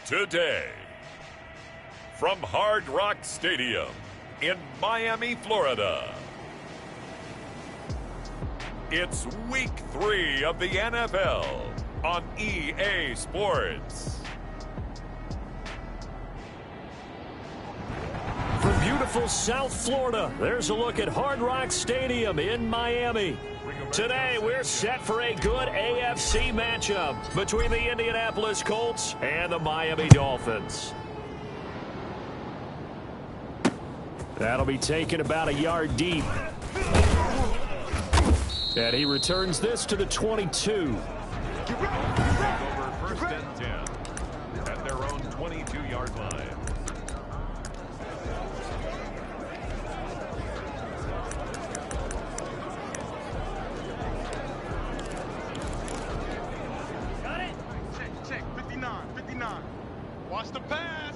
Today, from Hard Rock Stadium in Miami, Florida, it's Week 3 of the NFL on EA Sports. From beautiful South Florida, there's a look at Hard Rock Stadium in Miami. Today, we're set for a good AFC matchup between the Indianapolis Colts and the Miami Dolphins. That'll be taken about a yard deep. And he returns this to the 22. Over first and 10 at their own 22-yard line. Check, 59. Watch the pass.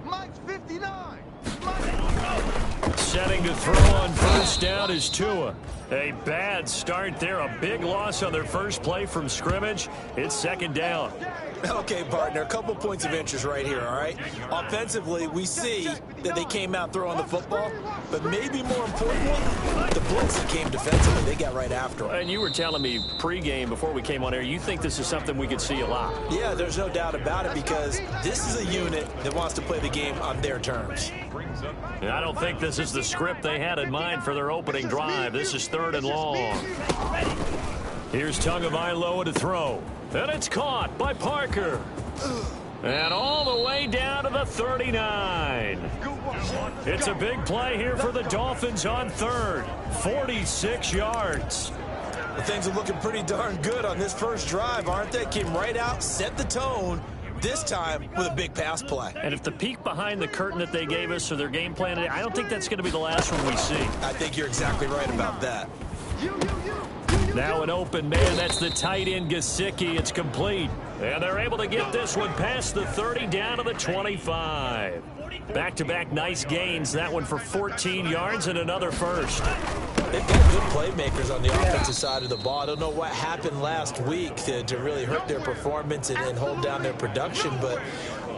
Mike's 59. Setting to throw on first down is Tua. A bad start there. A big loss on their first play from scrimmage. It's second down. Okay, partner, a couple points of interest right here, all right? Offensively, we see that they came out throwing the football, but maybe more importantly, the blitz that came defensively. They got right after them. And you were telling me pregame before we came on air, you think this is something we could see a lot. Yeah, there's no doubt about it because this is a unit that wants to play the game on their terms. And I don't think this is the script they had in mind for their opening drive. This is third and long. Here's Tagovailoa to throw. And it's caught by Parker. And all the way down to the 39. It's a big play here for the Dolphins on third. 46 yards. Well, things are looking pretty darn good on this first drive, aren't they? Came right out, set the tone, this time with a big pass play. And if the peek behind the curtain that they gave us or their game plan today, I don't think that's going to be the last one we see. I think you're exactly right about that. Now an open man, that's the tight end Gesicki. It's complete. And they're able to get this one past the 30 down to the 25. Back-to-back nice gains. That one for 14 yards and another first. They've got good playmakers on the offensive side of the ball. I don't know what happened last week to really hurt their performance and hold down their production, but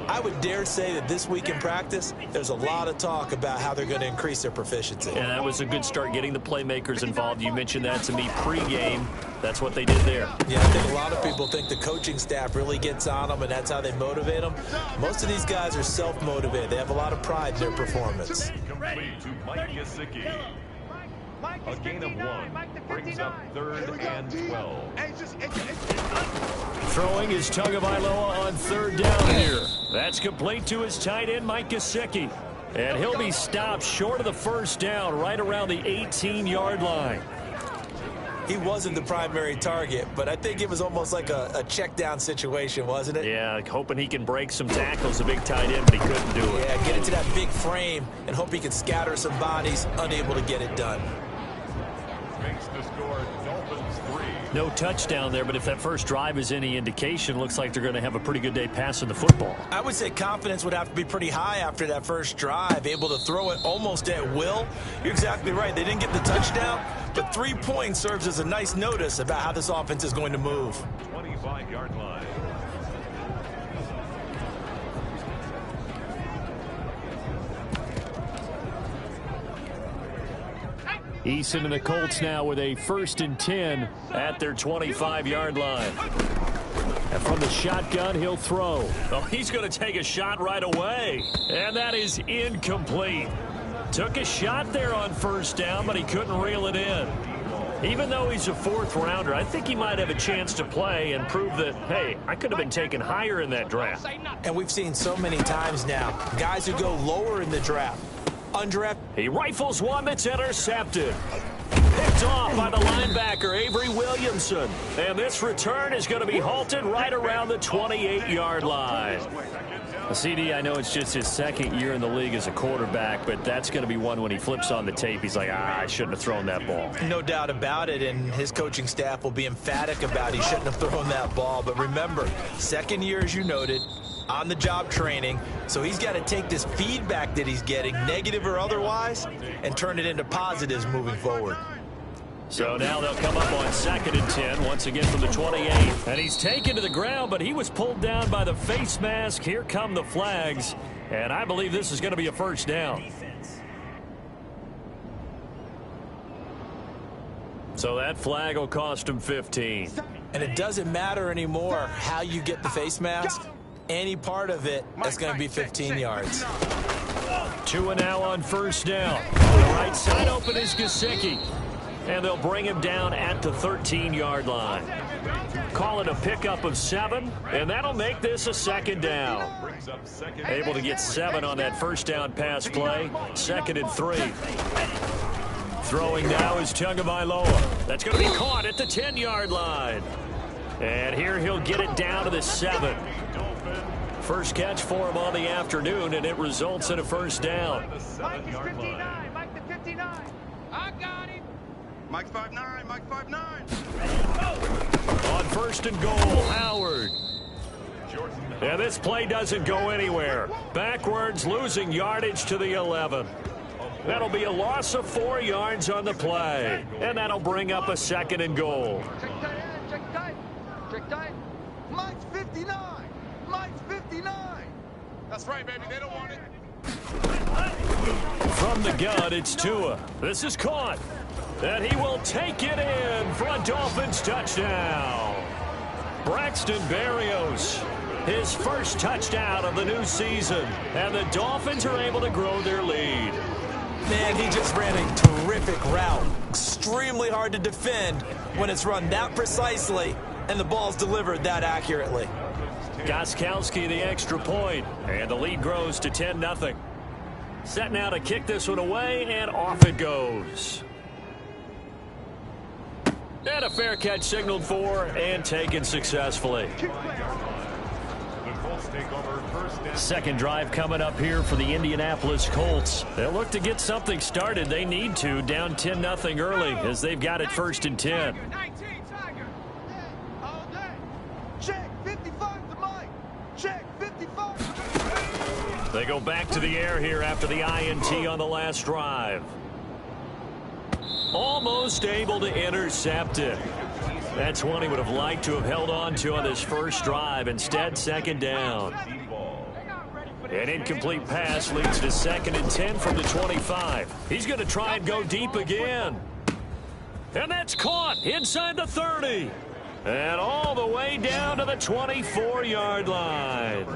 I would dare say that this week in practice, there's a lot of talk about how they're going to increase their proficiency. And that was a good start, getting the playmakers involved. You mentioned that to me pregame. That's what they did there. Yeah, I think a lot of people think the coaching staff really gets on them, and that's how they motivate them. Most of these guys are self-motivated. They have a lot of pride in their performance. Complete to Mike Gesicki. A gain of 1 brings up third and 12. Throwing is Tagovailoa on third down here. That's complete to his tight end, Mike Gesicki. And he'll be stopped short of the first down, right around the 18-yard line. He wasn't the primary target, but I think it was almost like a check down situation, wasn't it? Yeah, hoping he can break some tackles, a big tight end, but he couldn't do it. Yeah, get into that big frame and hope he can scatter some bodies, unable to get it done. Makes the score Dolphins 3. No touchdown there, but if that first drive is any indication, looks like they're going to have a pretty good day passing the football. I would say confidence would have to be pretty high after that first drive, able to throw it almost at will. You're exactly right. They didn't get the touchdown, but 3 points serves as a nice notice about how this offense is going to move. 25-yard line. Eason and the Colts now with a 1st and 10 at their 25-yard line. And from the shotgun, he'll throw. Oh, he's going to take a shot right away. And that is incomplete. Took a shot there on first down, but he couldn't reel it in. Even though he's a 4th rounder, I think he might have a chance to play and prove that, hey, I could have been taken higher in that draft. And we've seen so many times now, guys who go lower in the draft, undrafted. He rifles one that's intercepted. Picked off by the linebacker, Avery Williamson. And this return is going to be halted right around the 28-yard line. CD, I know it's just his 2nd year in the league as a quarterback, but that's going to be one when he flips on the tape. He's like, I shouldn't have thrown that ball. No doubt about it, and his coaching staff will be emphatic about he shouldn't have thrown that ball. But remember, 2nd year, as you noted, on-the-job training, so he's got to take this feedback that he's getting, negative or otherwise, and turn it into positives moving forward. So now they'll come up on 2nd and 10, once again from the 28. And he's taken to the ground, but he was pulled down by the face mask. Here come the flags. And I believe this is going to be a first down. So that flag will cost him 15. And it doesn't matter anymore how you get the face mask. Any part of it, that's going to be 15 yards. Tua now on first down. On the right side open is Gesicki. And they'll bring him down at the 13-yard line. Call it a pickup of 7, and that'll make this a second down. Able to get 7 on that first down pass play. 2nd and 3. Throwing now is Tagovailoa. That's going to be caught at the 10-yard line. And here he'll get it down to the 7. First catch for him on the afternoon, and it results in a first down. Mike is 59. Mike the 59. I got him. Mike 5'9". Mike 5'9". On 1st and goal, Howard. And this play doesn't go anywhere. Backwards, losing yardage to the 11. That'll be a loss of 4 yards on the play. And that'll bring up a 2nd and goal. Check tight end. Check tight. Check tight. Mike's 59. Mike's 59. That's right, baby. They don't want it. From the gun, it's Tua. This is caught. And he will take it in for a Dolphins touchdown. Braxton Berrios, his first touchdown of the new season. And the Dolphins are able to grow their lead. Man, he just ran a terrific route. Extremely hard to defend when it's run that precisely and the ball's delivered that accurately. Gostkowski the extra point, and the lead grows to 10-0. Set now to kick this one away, and off it goes. And a fair catch signaled for and taken successfully. Second drive coming up here for the Indianapolis Colts. They'll look to get something started. They need to, down 10-0 early as they've got it 1st and 10. Check 55 to Mike. Check 55. They go back to the air here after the INT on the last drive. Almost able to intercept it. That's one he would have liked to have held on to on this first drive. Instead, 2nd down. An incomplete pass leads to 2nd and 10 from the 25. He's going to try and go deep again. And that's caught inside the 30. And all the way down to the 24-yard line.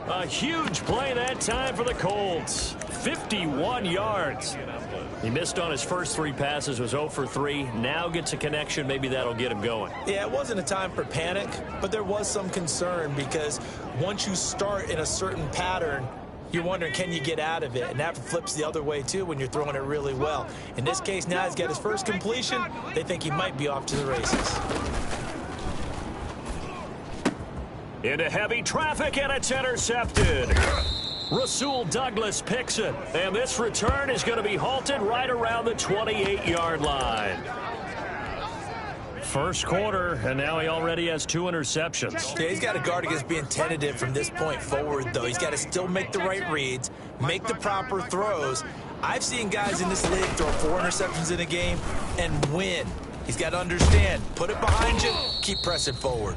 A huge play that time for the Colts. 51 yards. He missed on his first 3 passes, was 0 for 3. Now gets a connection. Maybe that'll get him going. Yeah, it wasn't a time for panic, but there was some concern because once you start in a certain pattern, you're wondering, can you get out of it? And that flips the other way, too, when you're throwing it really well. In this case, now he's got his first completion. They think he might be off to the races. Into heavy traffic, and it's intercepted. Rasul Douglas picks it, and this return is going to be halted right around the 28-yard line. First quarter, and now he already has 2 interceptions. Yeah, he's got to guard against being tentative from this point forward, though. He's got to still make the right reads, make the proper throws. I've seen guys in this league throw 4 interceptions in a game and win. He's got to understand, put it behind you, keep pressing forward.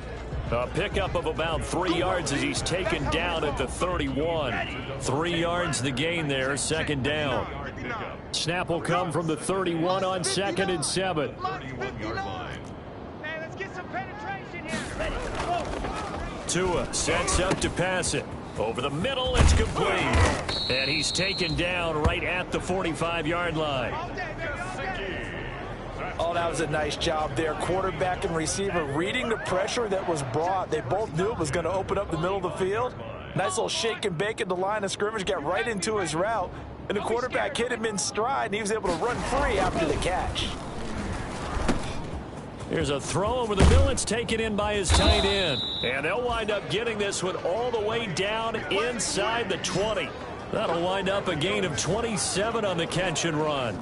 A pickup of about 3 yards as he's taken down at the 31. 3 yards the gain there, 2nd down. Snap will come from the 31 on 2nd and 7. Hey, let's get some penetration here. Tua sets up to pass it. Over the middle, it's complete. And he's taken down right at the 45-yard line. Oh, that was a nice job there. Quarterback and receiver reading the pressure that was brought. They both knew it was going to open up the middle of the field. Nice little shake and bake at the line of scrimmage, got right into his route. And the quarterback hit him in stride, and he was able to run free after the catch. Here's a throw over the middle. It's taken in by his tight end. And they'll wind up getting this one all the way down inside the 20. That'll wind up a gain of 27 on the catch and run.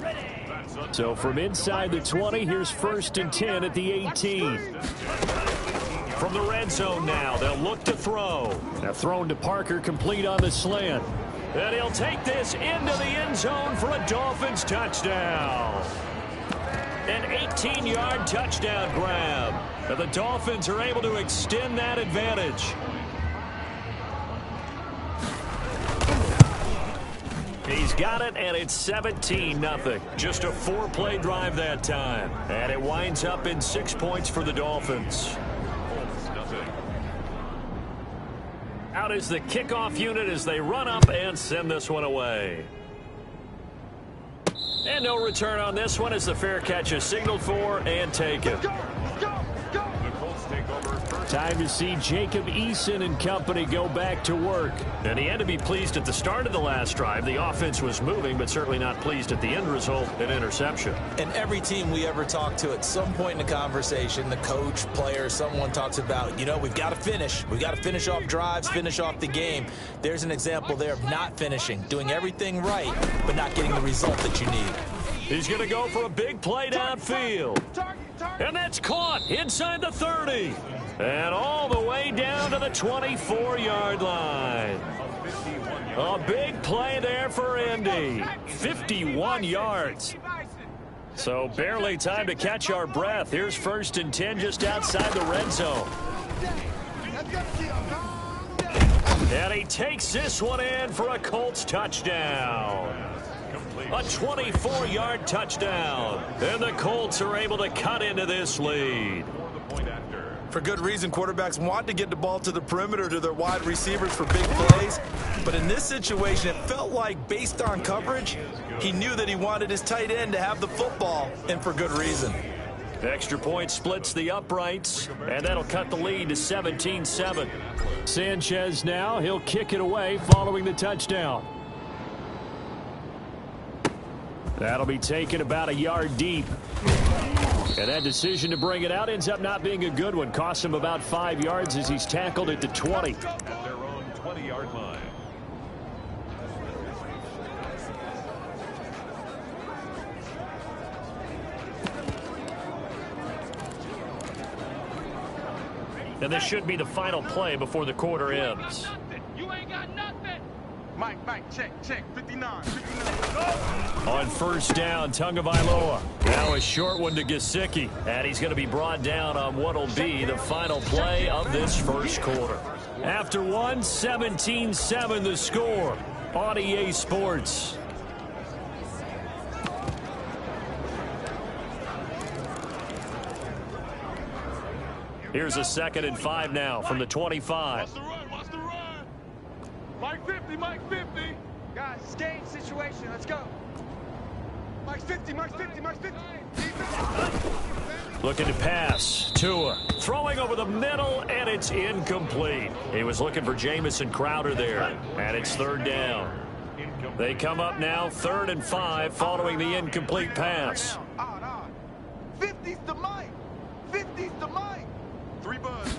So from inside the 20, here's 1st and 10 at the 18. From the red zone now, they'll look to throw. Now thrown to Parker, complete on the slant. And he'll take this into the end zone for a Dolphins touchdown. An 18-yard touchdown grab. And the Dolphins are able to extend that advantage. He's got it, and it's 17-0. Just a 4-play drive that time. And it winds up in 6 points for the Dolphins. Out is the kickoff unit as they run up and send this one away. And no return on this one as the fair catch is signaled for and taken. Time to see Jacob Eason and company go back to work. And he had to be pleased at the start of the last drive. The offense was moving, but certainly not pleased at the end result, an interception. And every team we ever talk to at some point in the conversation, the coach, player, someone talks about, you know, we've got to finish. We've got to finish off drives, finish off the game. There's an example there of not finishing, doing everything right, but not getting the result that you need. He's going to go for a big play downfield. And that's caught inside the 30. And all the way down to the 24-yard line. A big play there for Indy. 51 yards. So barely time to catch our breath. Here's 1st and 10 just outside the red zone. And he takes this one in for a Colts touchdown. A 24-yard touchdown. And the Colts are able to cut into this lead. For good reason, quarterbacks want to get the ball to the perimeter to their wide receivers for big plays. But in this situation, it felt like based on coverage, he knew that he wanted his tight end to have the football, and for good reason. Extra point splits the uprights, and that'll cut the lead to 17-7. Sanchez now, he'll kick it away following the touchdown. That'll be taken about a yard deep. And that decision to bring it out ends up not being a good one. Costs him about 5 yards as he's tackled at the 20. At their own 20-yard line. And this should be the final play before the quarter ends. You ain't got nothing. Mike, check, 59. On 1st down, Tagovailoa. Now a short one to Gesicki. And he's going to be brought down on what will be the final play of this first quarter. After one, 17-7 the score on EA Sports. Here's a 2nd and 5 now from the 25. Watch the run. Mike 50. Guys, it's game situation. Let's go. Mike's 50. Looking to pass. Tua throwing over the middle, and it's incomplete. He was looking for Jamison Crowder there, and it's 3rd down. They come up now 3rd and 5 following the incomplete pass. 50's the Mike. 50's the Mike. 3 buds.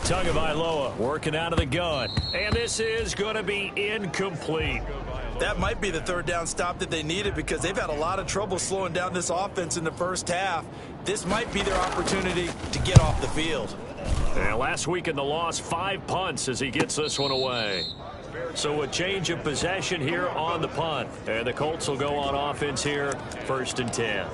Tagovailoa working out of the gun, and this is going to be incomplete. That might be the 3rd down stop that they needed because they've had a lot of trouble slowing down this offense in the first half. This might be their opportunity to get off the field. And last week in the loss, 5 punts as he gets this one away. So a change of possession here on the punt. And the Colts will go on offense here, 1st and 10.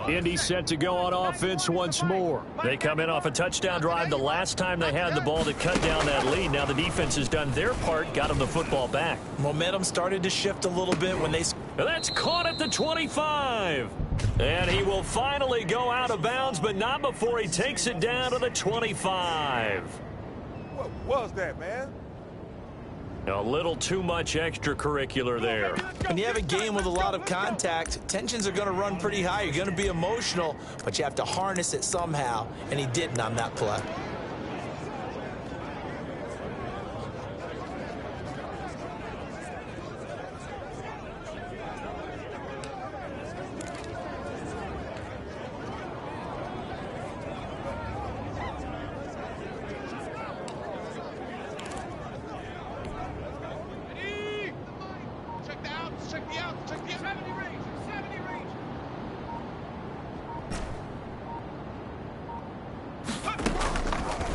Indy set to go on offense once more. They come in off a touchdown drive the last time they had the ball to cut down that lead. Now the defense has done their part, got them the football back. Momentum started to shift a little bit when they... That's caught at the 25. And he will finally go out of bounds, but not before he takes it down to the 25. What was that, man? A little too much extracurricular there. When you have a game with a lot of contact, tensions are going to run pretty high. You're going to be emotional, but you have to harness it somehow, and he didn't on that play.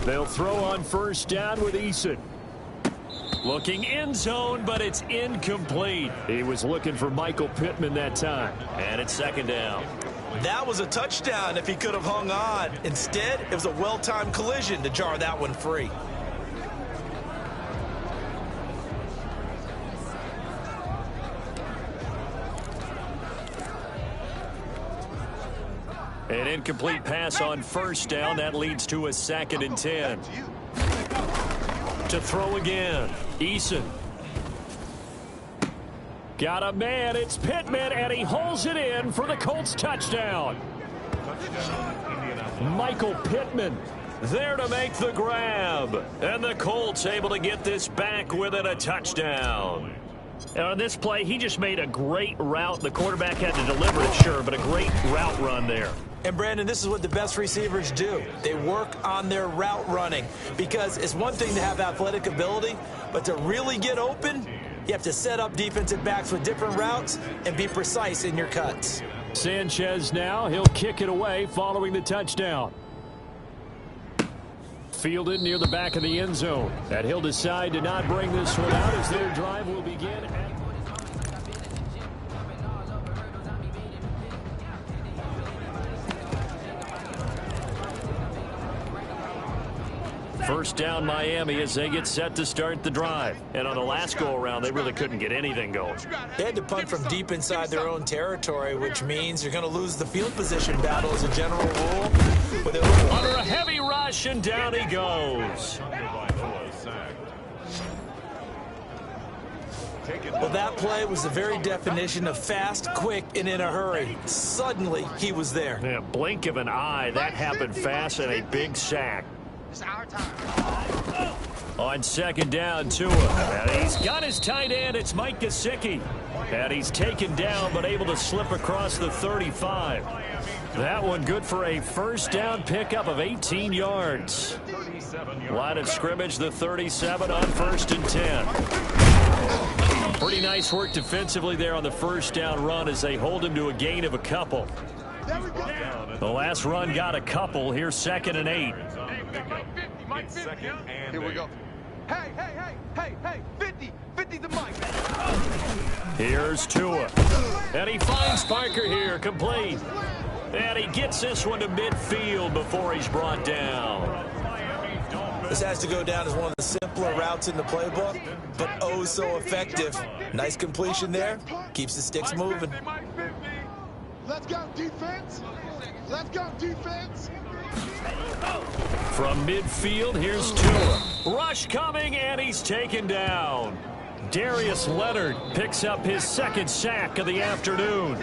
They'll throw on 1st down with Eason. Looking end zone, but it's incomplete. He was looking for Michael Pittman that time. And it's second down. That was a touchdown if he could have hung on. Instead, it was a well-timed collision to jar that one free. An incomplete pass on first down. That leads to a 2nd and 10. To throw again. Eason. Got a man. It's Pittman, and he holds it in for the Colts touchdown. Michael Pittman there to make the grab. And the Colts able to get this back within a touchdown. And on this play, he just made a great route. The quarterback had to deliver it, sure, but a great route run there. And, Brandon, this is what the best receivers do. They work on their route running because it's one thing to have athletic ability, but to really get open, you have to set up defensive backs with different routes and be precise in your cuts. Sanchez now. He'll kick it away following the touchdown. Fielded near the back of the end zone. And he'll decide to not bring this one out as their drive will begin. First down Miami as they get set to start the drive. And on the last go-around, they really couldn't get anything going. They had to punt from deep inside their own territory, which means you're going to lose the field position battle as a general rule. Under a heavy rush, and down he goes. Well, that play was the very definition of fast, quick, and in a hurry. Suddenly, he was there. Yeah, blink of an eye. That happened fast and a big sack. It's our time. On second down, Tua. And he's got his tight end. It's Mike Gesicki. And he's taken down but able to slip across the 35. That one good for a first down pickup of 18 yards. Line of scrimmage, the 37 on 1st and 10. Pretty nice work defensively there on the first down run as they hold him to a gain of a couple. The last run got a couple. Here's 2nd and 8. Here we go. Hey, 50 to Mike. Here's Tua. And he finds Parker here, complete. And he gets this one to midfield before he's brought down. This has to go down as one of the simpler routes in the playbook, but oh so effective. Nice completion there. Keeps the sticks moving. Let's go, defense. Let's go, defense. From midfield, here's Tua. Rush coming, and he's taken down. Darius Leonard picks up his 2nd sack of the afternoon.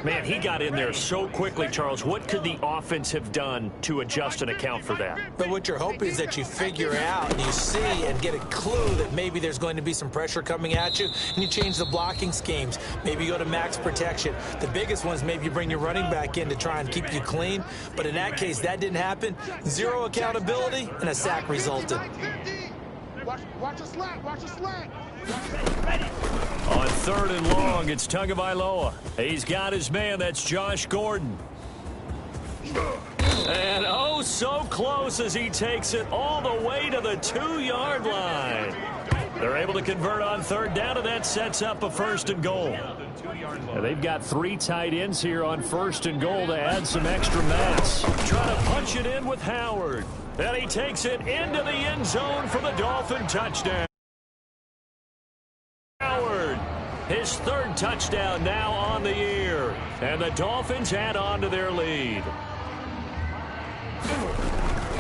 Man, he got in there so quickly, Charles. What could the offense have done to adjust and account for that? But what you're hoping is that you figure out and you see and get a clue that maybe there's going to be some pressure coming at you, and you change the blocking schemes. Maybe you go to max protection. The biggest one is maybe you bring your running back in to try and keep you clean. But in that case, that didn't happen. Zero accountability, and a sack resulted. Watch a slant. Watch a slant. On 3rd and long, it's Tagovailoa. He's got his man. That's Josh Gordon. And oh, so close as he takes it all the way to the 2-yard line. They're able to convert on 3rd down, and that sets up a 1st and goal. And they've got 3 tight ends here on 1st and goal to add some extra mass. Trying to punch it in with Howard. And he takes it into the end zone for the Dolphin touchdown. Howard, his 3rd touchdown now on the year. And the Dolphins add on to their lead.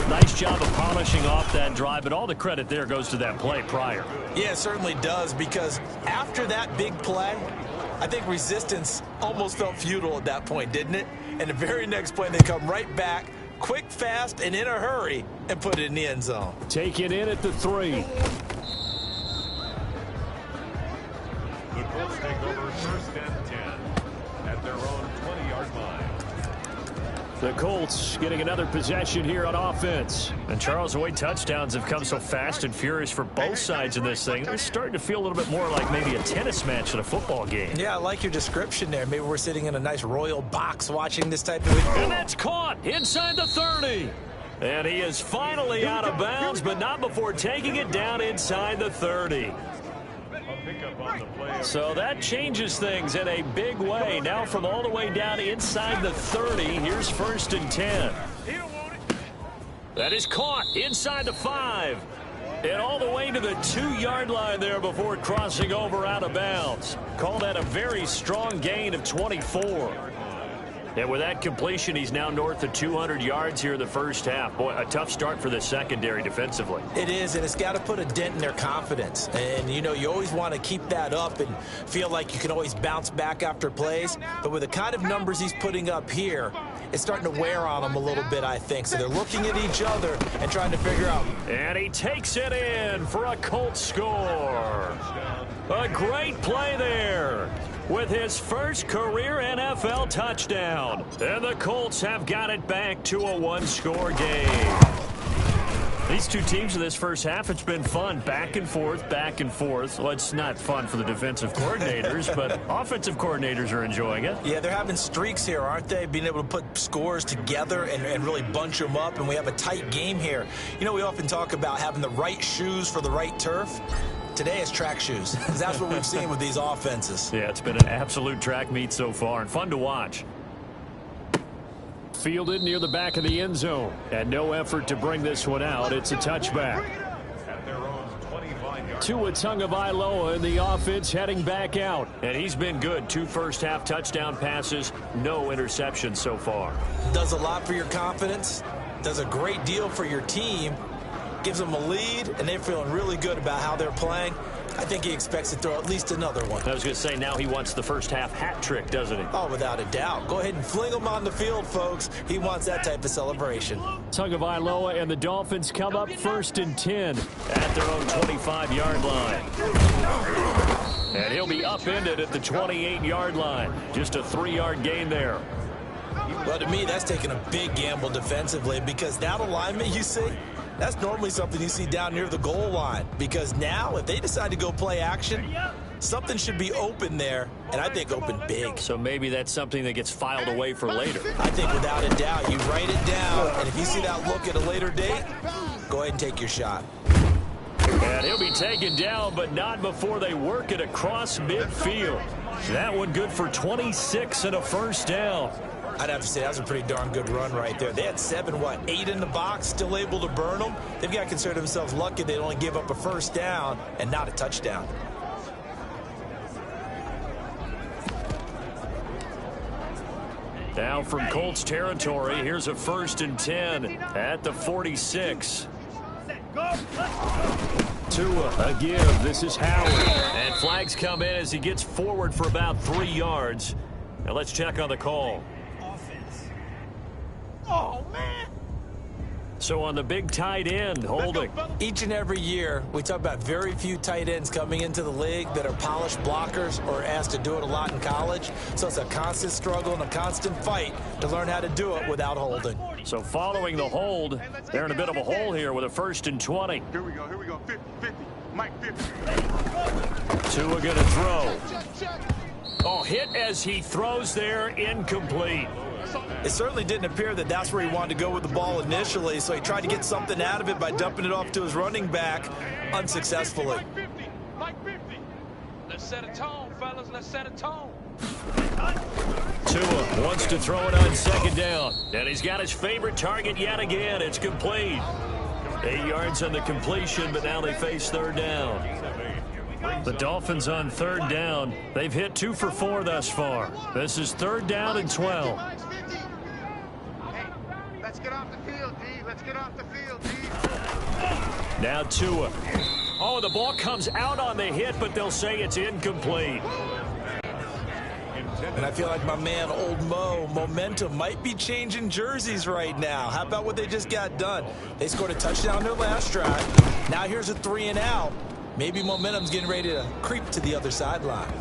Nice job of polishing off that drive, but all the credit there goes to that play prior. Yeah, it certainly does, because after that big play, I think resistance almost felt futile at that point, didn't it? And the very next play, they come right back, quick, fast, and in a hurry, and put it in the end zone. Take it in at the 3. The Colts take over 1st and 10 at their own 20-yard line. The Colts getting another possession here on offense. And Charles, the way touchdowns have come so fast and furious for both sides in this thing, it's starting to feel a little bit more like maybe a tennis match at a football game. Yeah, I like your description there. Maybe we're sitting in a nice royal box watching this type of video. And that's caught inside the 30. And he is finally out of bounds, but not before taking it down inside the 30. So that changes things in a big way. Now from all the way down inside the 30, here's 1st and 10. That is caught inside the 5. And all the way to the 2-yard line there before crossing over out of bounds. Call that a very strong gain of 24. And with that completion, he's now north of 200 yards here in the first half. Boy, a tough start for the secondary defensively. It is, and it's got to put a dent in their confidence. And, you know, you always want to keep that up and feel like you can always bounce back after plays. But with the kind of numbers he's putting up here, it's starting to wear on them a little bit, I think. So they're looking at each other and trying to figure out. And he takes it in for a Colts score. A great play there with his first career NFL touchdown. And the Colts have got it back to a 1-score game. These two teams in this first half, it's been fun. Back and forth, back and forth. Well, it's not fun for the defensive coordinators, but offensive coordinators are enjoying it. Yeah, they're having streaks here, aren't they? Being able to put scores together and really bunch them up, and we have a tight game here. You know, we often talk about having the right shoes for the right turf. Today it's track shoes, because that's what we've seen with these offenses. Yeah, it's been an absolute track meet so far, and fun to watch. Fielded near the back of the end zone, and no effort to bring this one out. It's a touchback. Tua Tagovailoa in the offense heading back out, and he's been good. 2 first-half touchdown passes, no interceptions so far. Does a lot for your confidence, does a great deal for your team, gives them a lead, and they're feeling really good about how they're playing. I think he expects to throw at least another one. I was going to say, now he wants the first-half hat trick, doesn't he? Oh, without a doubt. Go ahead and fling him on the field, folks. He wants that type of celebration. Tagovailoa and the Dolphins come up 1st and 10 at their own 25-yard line. And he'll be upended at the 28-yard line. Just a 3-yard gain there. Well, to me, that's taking a big gamble defensively, because that alignment you see, that's normally something you see down near the goal line, because now if they decide to go play action, something should be open there, and I think open big. So maybe that's something that gets filed away for later. I think without a doubt, you write it down, and if you see that look at a later date, go ahead and take your shot. And he'll be taken down, but not before they work it across midfield. That one good for 26 and a first down. I'd have to say that was a pretty darn good run right there. They had 8 in the box, still able to burn them. They've got to consider themselves lucky they only give up a first down and not a touchdown. Now from Colts territory, here's a 1st and 10 at the 46. Tua, a give. This is Howard. And flags come in as he gets forward for about 3 yards. Now let's check on the call. Oh, man. So on the big tight end, holding. Each and every year, we talk about very few tight ends coming into the league that are polished blockers or asked to do it a lot in college. So it's a constant struggle and a constant fight to learn how to do it without holding. So following the hold, they're in a bit of a hole here with a 1st and 20. Here we go. 50, 50. Mike, 50. Tua going to throw. Oh, hit as he throws there, incomplete. It certainly didn't appear that that's where he wanted to go with the ball initially, so he tried to get something out of it by dumping it off to his running back unsuccessfully. Mike 50. Let's set a tone, fellas. Let's set a tone. Tua wants to throw it on 2nd down, and he's got his favorite target yet again. It's complete. 8 yards on the completion, but now they face 3rd down. The Dolphins on 3rd down. They've hit 2 for 4 thus far. This is 3rd down and 12. Let's get off the field, D. Let's get off the field, D. Now Tua. Oh, the ball comes out on the hit, but they'll say it's incomplete. And I feel like my man, Old Mo, momentum might be changing jerseys right now. How about what they just got done? They scored a touchdown their last drive. Now here's a 3 and out. Maybe momentum's getting ready to creep to the other sideline.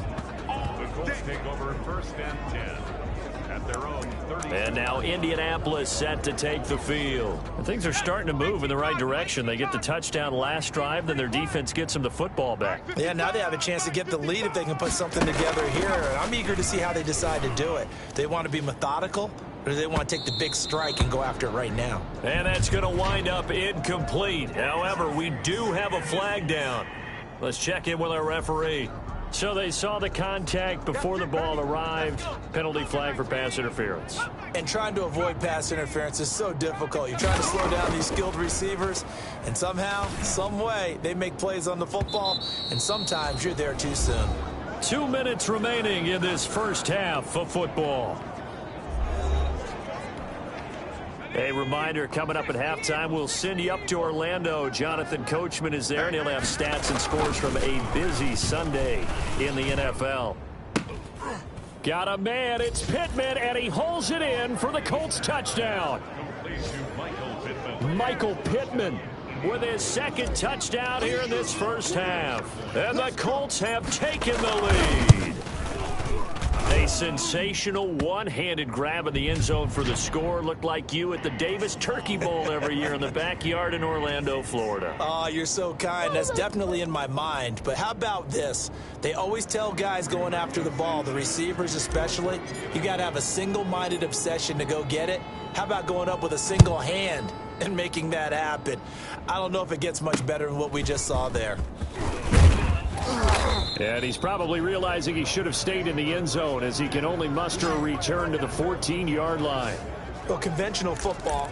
The Colts take over 1st and 10 at their own 30. And now Indianapolis set to take the field. And things are starting to move in the right direction. They get the touchdown last drive, then their defense gets them the football back. Yeah, now they have a chance to get the lead if they can put something together here. And I'm eager to see how they decide to do it. They want to be methodical, or do they want to take the big strike and go after it right now? And that's going to wind up incomplete. However, we do have a flag down. Let's check in with our referee. So they saw the contact before the ball arrived. Penalty flag for pass interference. And trying to avoid pass interference is so difficult. You're trying to slow down these skilled receivers, and somehow, some way, they make plays on the football, and sometimes you're there too soon. 2 minutes remaining in this first half of football. A reminder, coming up at halftime, we'll send you up to Orlando. Jonathan Coachman is there, and he'll have stats and scores from a busy Sunday in the NFL. Got a man, it's Pittman, and he holds it in for the Colts touchdown. Michael Pittman with his second touchdown here in this first half. And the Colts have taken the lead. A sensational one-handed grab in the end zone for the score. Looked like you at the Davis Turkey Bowl every year in the backyard in Orlando, Florida. Oh, you're so kind. That's definitely in my mind. But how about this? They always tell guys going after the ball, the receivers especially, you got to have a single-minded obsession to go get it. How about going up with a single hand and making that happen? I don't know if it gets much better than what we just saw there. And he's probably realizing he should have stayed in the end zone as he can only muster a return to the 14-yard line. Well, conventional football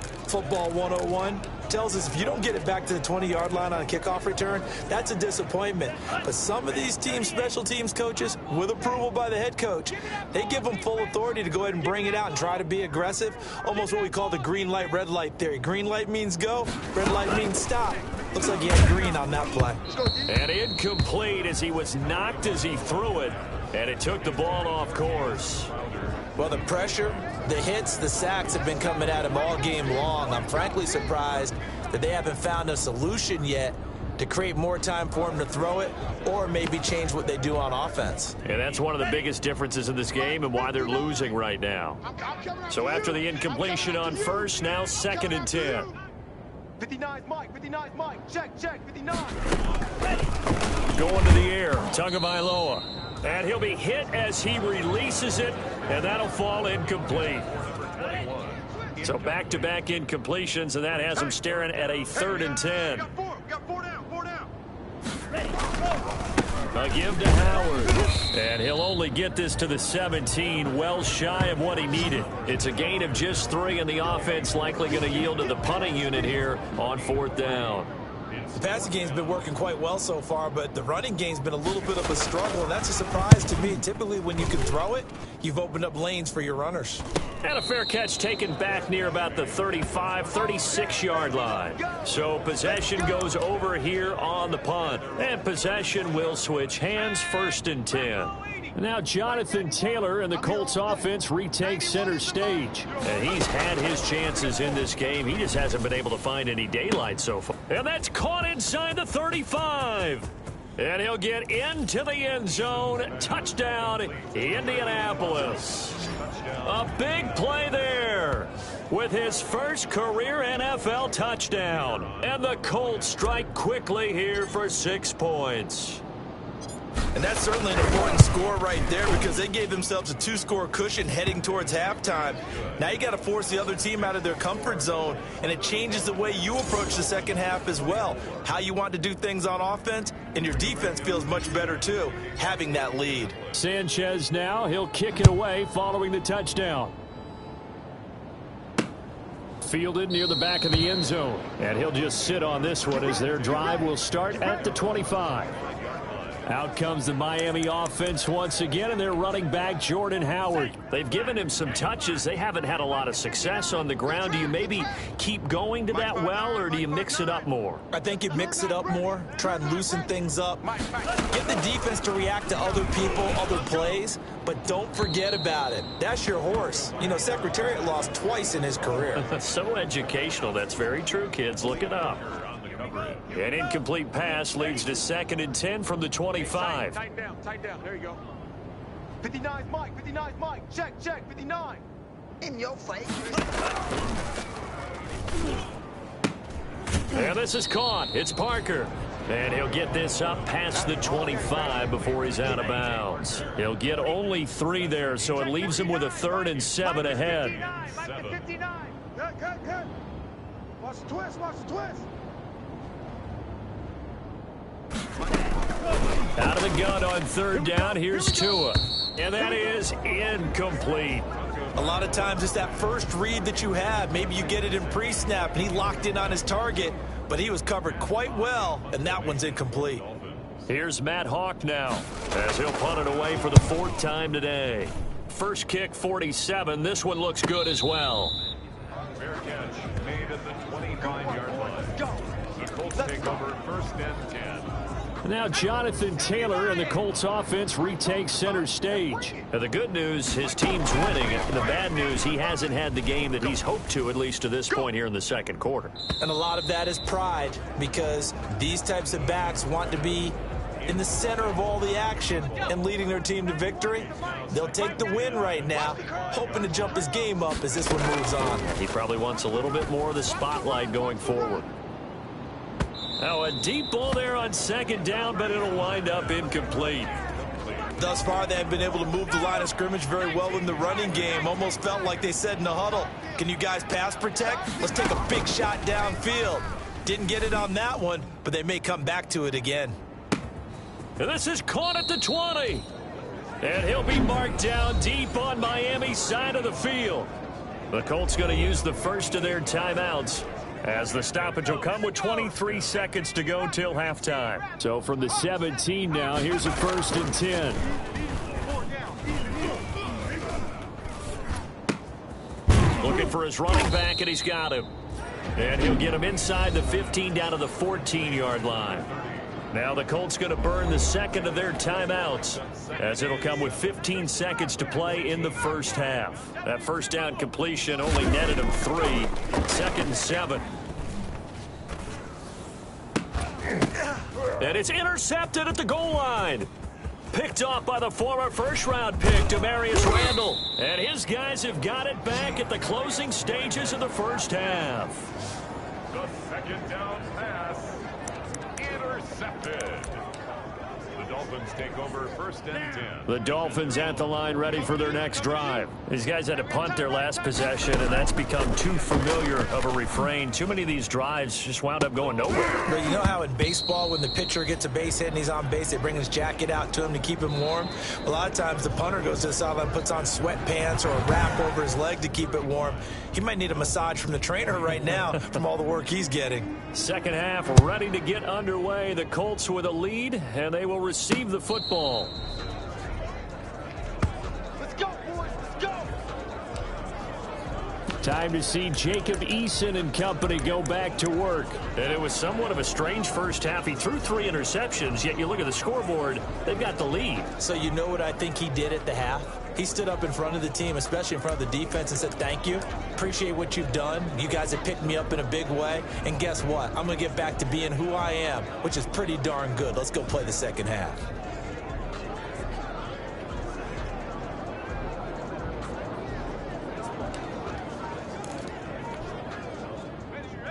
101, tells us if you don't get it back to the 20-yard line on a kickoff return, that's a disappointment. But some of these teams, special teams coaches, with approval by the head coach, they give them full authority to go ahead and bring it out and try to be aggressive, almost what we call the green light, red light theory. Green light means go, red light means stop. Looks like he had green on that play. And incomplete as he was knocked as he threw it, and it took the ball off course. Well, the pressure, the hits, the sacks have been coming at him all game long. I'm frankly surprised that they haven't found a solution yet to create more time for him to throw it or maybe change what they do on offense. And that's one of the biggest differences in this game and why they're losing right now. So after the incompletion on first, now 2nd and 10. 59 Mike, 59 Mike, check, 59. Going to the air, Tagovailoa. And he'll be hit as he releases it, and that'll fall incomplete. So back-to-back incompletions, and that has him staring at a 3rd and 10. Got four down. A give to Howard. And he'll only get this to the 17, well shy of what he needed. It's a gain of just 3, and the offense likely going to yield to the punting unit here on 4th down. The passing game's been working quite well so far, but the running game's been a little bit of a struggle, and that's a surprise to me. Typically, when you can throw it, you've opened up lanes for your runners. And a fair catch taken back near about the 35, 36-yard line. So possession goes over here on the punt. And possession will switch hands, 1st and 10. Now Jonathan Taylor and the Colts offense retakes center stage. And he's had his chances in this game. He just hasn't been able to find any daylight so far. And that's caught inside the 35. And he'll get into the end zone. Touchdown, Indianapolis. A big play there with his first career NFL touchdown. And the Colts strike quickly here for 6 points. And that's certainly an important score right there because they gave themselves a 2-score cushion heading towards halftime. Now you got to force the other team out of their comfort zone, and it changes the way you approach the second half as well. How you want to do things on offense, and your defense feels much better too, having that lead. Sanchez now, he'll kick it away following the touchdown. Fielded near the back of the end zone, and he'll just sit on this one as their drive will start at the 25. Out comes the Miami offense once again, and their running back, Jordan Howard. They've given him some touches. They haven't had a lot of success on the ground. Do you maybe keep going to that well, or do you mix it up more? I think you mix it up more, try and loosen things up. Get the defense to react to other people, other plays, but don't forget about it. That's your horse. You know, Secretariat lost twice in his career. So educational. That's very true, kids. Look it up. An incomplete pass leads to 2nd and 10 from the 25. Tight down. There you go. 59 Mike, check, 59. In your face. And this is caught. It's Parker. And he'll get this up past the 25 before he's out of bounds. He'll get only 3 there, so it leaves him with a 3rd and 7 ahead. Good. Watch the twist, watch the twist. Out of the gun on 3rd down, here's Tua. And that is incomplete. A lot of times it's that first read that you have. Maybe you get it in pre-snap, and he locked in on his target, but he was covered quite well, and that one's incomplete. Here's Matt Hawk now, as he'll punt it away for the 4th time today. First kick, 47. This one looks good as well. Fair catch made at the 25-yard line. The Colts take over 1st and 10. Now Jonathan Taylor and the Colts offense retake center stage. Now the good news, his team's winning. The bad news, he hasn't had the game that he's hoped to, at least to this point here in the 2nd quarter. And a lot of that is pride, because these types of backs want to be in the center of all the action and leading their team to victory. They'll take the win right now, hoping to jump his game up as this one moves on. He probably wants a little bit more of the spotlight going forward. Now a deep ball there on 2nd down, but it'll wind up incomplete. Thus far, they have been able to move the line of scrimmage very well in the running game. Almost felt like they said in the huddle, can you guys pass protect? Let's take a big shot downfield. Didn't get it on that one, but they may come back to it again. And this is caught at the 20. And he'll be marked down deep on Miami's side of the field. The Colts going to use the first of their timeouts, as the stoppage will come with 23 seconds to go till halftime. So from the 17 now, here's a 1st and 10. Looking for his running back, and he's got him. And he'll get him inside the 15 down to the 14-yard line. Now the Colts going to burn the 2nd of their timeouts, as it'll come with 15 seconds to play in the 1st half. That 1st down completion only netted him 3. 2nd and 7. And it's intercepted at the goal line. Picked off by the former 1st-round pick, Demarius Randall. And his guys have got it back at the closing stages of the 1st half. The 2nd down pass. Intercepted. The Dolphins take over 1st and 10. The Dolphins at the line, ready for their next drive. These guys had to punt their last possession, and that's become too familiar of a refrain. Too many of these drives just wound up going nowhere. But you know how in baseball, when the pitcher gets a base hit and he's on base, they bring his jacket out to him to keep him warm? A lot of times the punter goes to the sideline, puts on sweatpants or a wrap over his leg to keep it warm. He might need a massage from the trainer right now from all the work he's getting. 2nd half ready to get underway. The Colts with a lead, and they will receive the football. Let's go, boys. Let's go. Time to see Jacob Eason and company go back to work. And it was somewhat of a strange 1st half. He threw 3 interceptions, yet you look at the scoreboard, they've got the lead. So you know what I think he did at the half? He stood up in front of the team, especially in front of the defense, and said, thank you. Appreciate what you've done. You guys have picked me up in a big way. And guess what? I'm going to get back to being who I am, which is pretty darn good. Let's go play the 2nd half.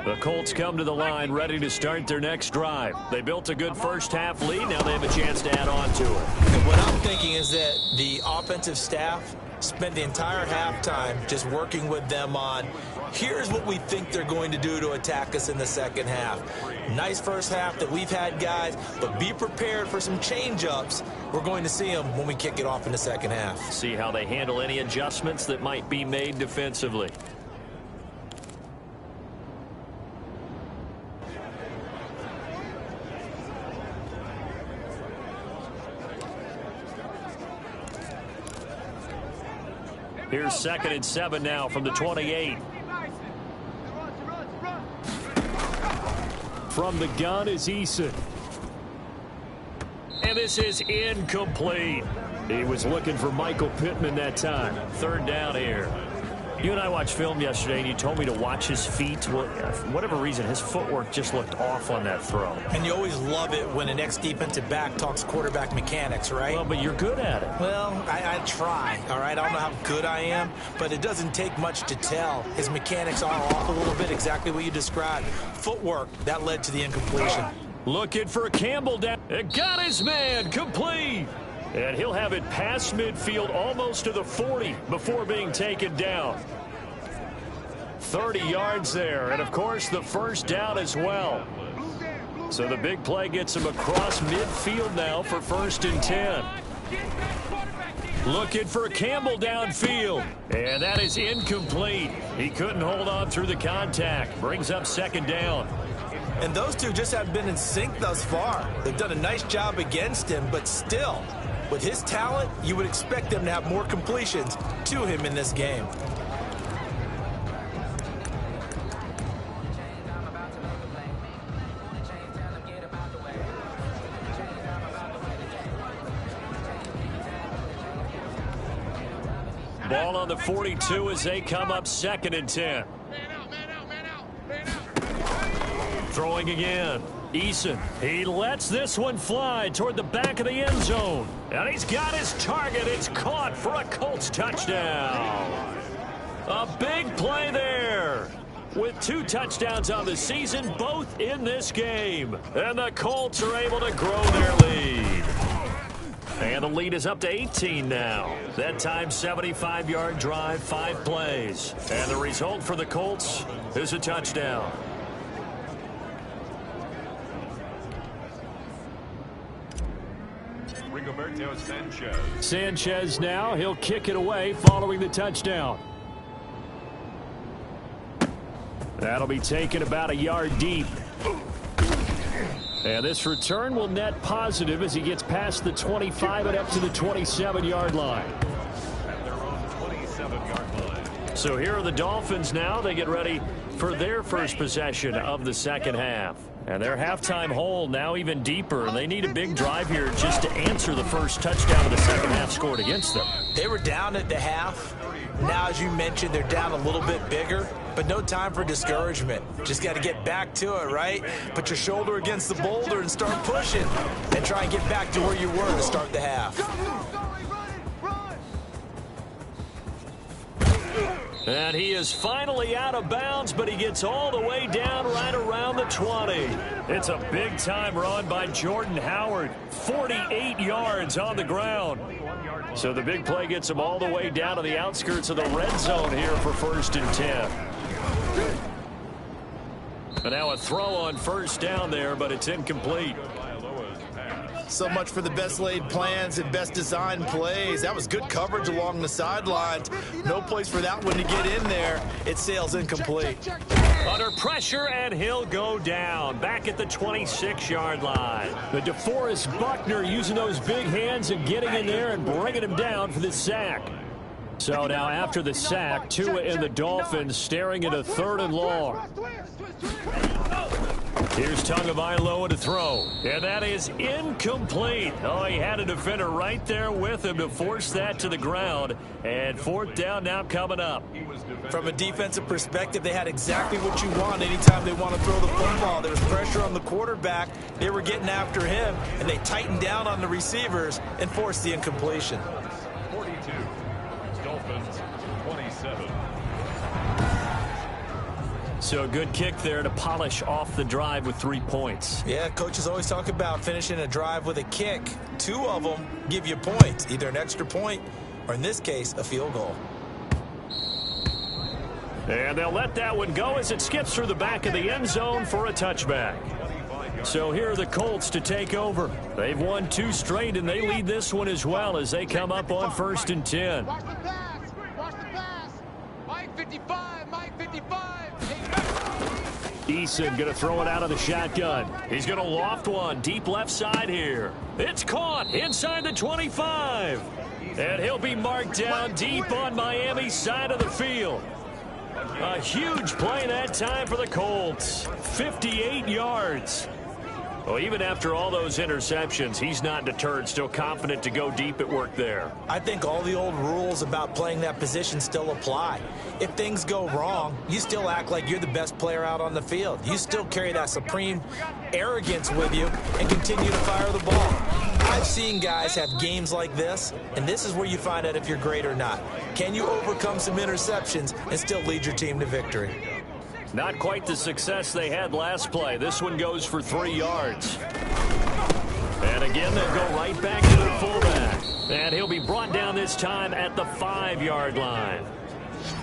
The Colts come to the line ready to start their next drive. They built a good 1st half lead. Now they have a chance to add on to it. And what I'm thinking is that the offensive staff spent the entire halftime just working with them on, here's what we think they're going to do to attack us in the 2nd half. Nice 1st half that we've had, guys, but be prepared for some change-ups. We're going to see them when we kick it off in the 2nd half. See how they handle any adjustments that might be made defensively. Here's 2nd and 7 now from the 28. From the gun is Eason. And this is incomplete. He was looking for Michael Pittman that time. 3rd down here. You and I watched film yesterday, and you told me to watch his feet. Well, for whatever reason, his footwork just looked off on that throw. And you always love it when an ex-defensive back talks quarterback mechanics, right? Well, but you're good at it. Well, I try, all right? I don't know how good I am, but it doesn't take much to tell. His mechanics are off a little bit, exactly what you described. Footwork, that led to the incompletion. Looking for Campbell down. It got his man complete. And he'll have it past midfield almost to the 40 before being taken down. 30 yards there. And, of course, the first down as well. So the big play gets him across midfield now for 1st and 10. Looking for Campbell downfield. And that is incomplete. He couldn't hold on through the contact. Brings up 2nd down. And those two just haven't been in sync thus far. They've done a nice job against him, but still, with his talent, you would expect them to have more completions to him in this game. Ball on the 42 as they come up 2nd and 10. Throwing again. Eason, he lets this one fly toward the back of the end zone. And he's got his target. It's caught for a Colts touchdown. A big play there. With 2 touchdowns on the season, both in this game. And the Colts are able to grow their lead. And the lead is up to 18 now. That time, 75-yard drive, 5 plays. And the result for the Colts is a touchdown. Sanchez now, he'll kick it away following the touchdown. That'll be taken about a yard deep. And this return will net positive as he gets past the 25 and up to the 27-yard line. At their own 27-yard line. So here are the Dolphins now. They get ready for their first possession of the second half. And their halftime hole now even deeper. And they need a big drive here just to answer the first touchdown of the second half scored against them. They were down at the half. Now, as you mentioned, they're down a little bit bigger. But no time for discouragement. Just got to get back to it, right? Put your shoulder against the boulder and start pushing. And try and get back to where you were to start the half. And he is finally out of bounds, but he gets all the way down right around the 20. It's a big-time run by Jordan Howard. 48 yards on the ground. So the big play gets him all the way down to the outskirts of the red zone here for 1st and 10. And now a throw on 1st down there, but it's incomplete. So much for the best laid plans and best designed plays. That was good coverage along the sidelines. No place for that one to get in there. It sails incomplete. Under pressure, and he'll go down. Back at the 26-yard line. The DeForest Buckner using those big hands and getting in there and bringing him down for the sack. So now after the sack, Tua and the Dolphins staring at a 3rd and long. Here's Tagovailoa to throw. And that is incomplete. Oh, he had a defender right there with him to force that to the ground. And 4th down now coming up. From a defensive perspective, they had exactly what you want anytime they want to throw the football. There was pressure on the quarterback. They were getting after him, and they tightened down on the receivers and forced the incompletion. 42. Dolphins 27. So a good kick there to polish off the drive with 3 points. Yeah, coaches always talk about finishing a drive with a kick. 2 of them give you points, either an extra point or, in this case, a field goal. And they'll let that one go as it skips through the back of the end zone for a touchback. So here are the Colts to take over. They've won 2 straight, and they lead this one as well as they come up on 1st and 10. Watch the pass. Watch the pass. Mike 55. Mike 55. Eason going to throw it out of the shotgun. He's going to loft one deep left side here. It's caught inside the 25. And he'll be marked down deep on Miami's side of the field. A huge play that time for the Colts. 58 yards. Well, even after all those interceptions, he's not deterred, still confident to go deep at work there. I think all the old rules about playing that position still apply. If things go wrong, you still act like you're the best player out on the field. You still carry that supreme arrogance with you and continue to fire the ball. I've seen guys have games like this, and this is where you find out if you're great or not. Can you overcome some interceptions and still lead your team to victory? Not quite the success they had last play. This one goes for 3 yards. And again, they'll go right back to their fullback. And he'll be brought down this time at the 5-yard line.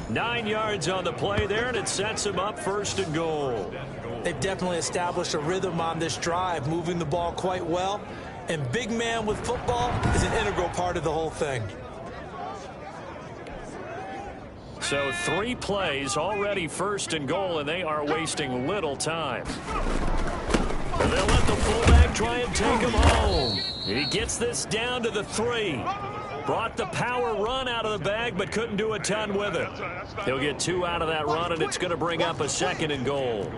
9 yards on the play there, and it sets him up 1st and goal. They've definitely established a rhythm on this drive, moving the ball quite well. And big man with football is an integral part of the whole thing. So 3 plays, already 1st and goal, and they are wasting little time. And they'll let the fullback try and take him home. He gets this down to the 3. Brought the power run out of the bag, but couldn't do a ton with it. He'll get 2 out of that run, and it's going to bring up a 2nd and goal.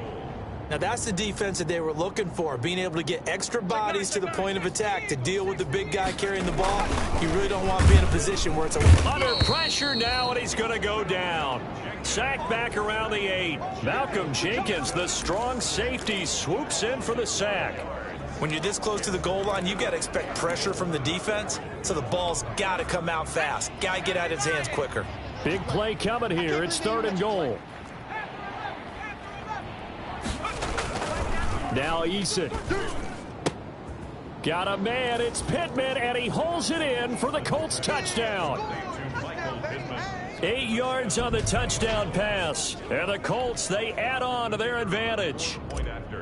Now, that's the defense that they were looking for, being able to get extra bodies to the point of attack to deal with the big guy carrying the ball. You really don't want to be in a position where it's under pressure now, and he's going to go down. Sacked back around the 8. Malcolm Jenkins, the strong safety, swoops in for the sack. When you're this close to the goal line, you got to expect pressure from the defense, so the ball's got to come out fast. Got to get out of his hands quicker. Big play coming here. It's 3rd and goal. Now Eason. Got a man. It's Pittman, and he holds it in for the Colts touchdown. 8 yards on the touchdown pass. And the Colts, they add on to their advantage.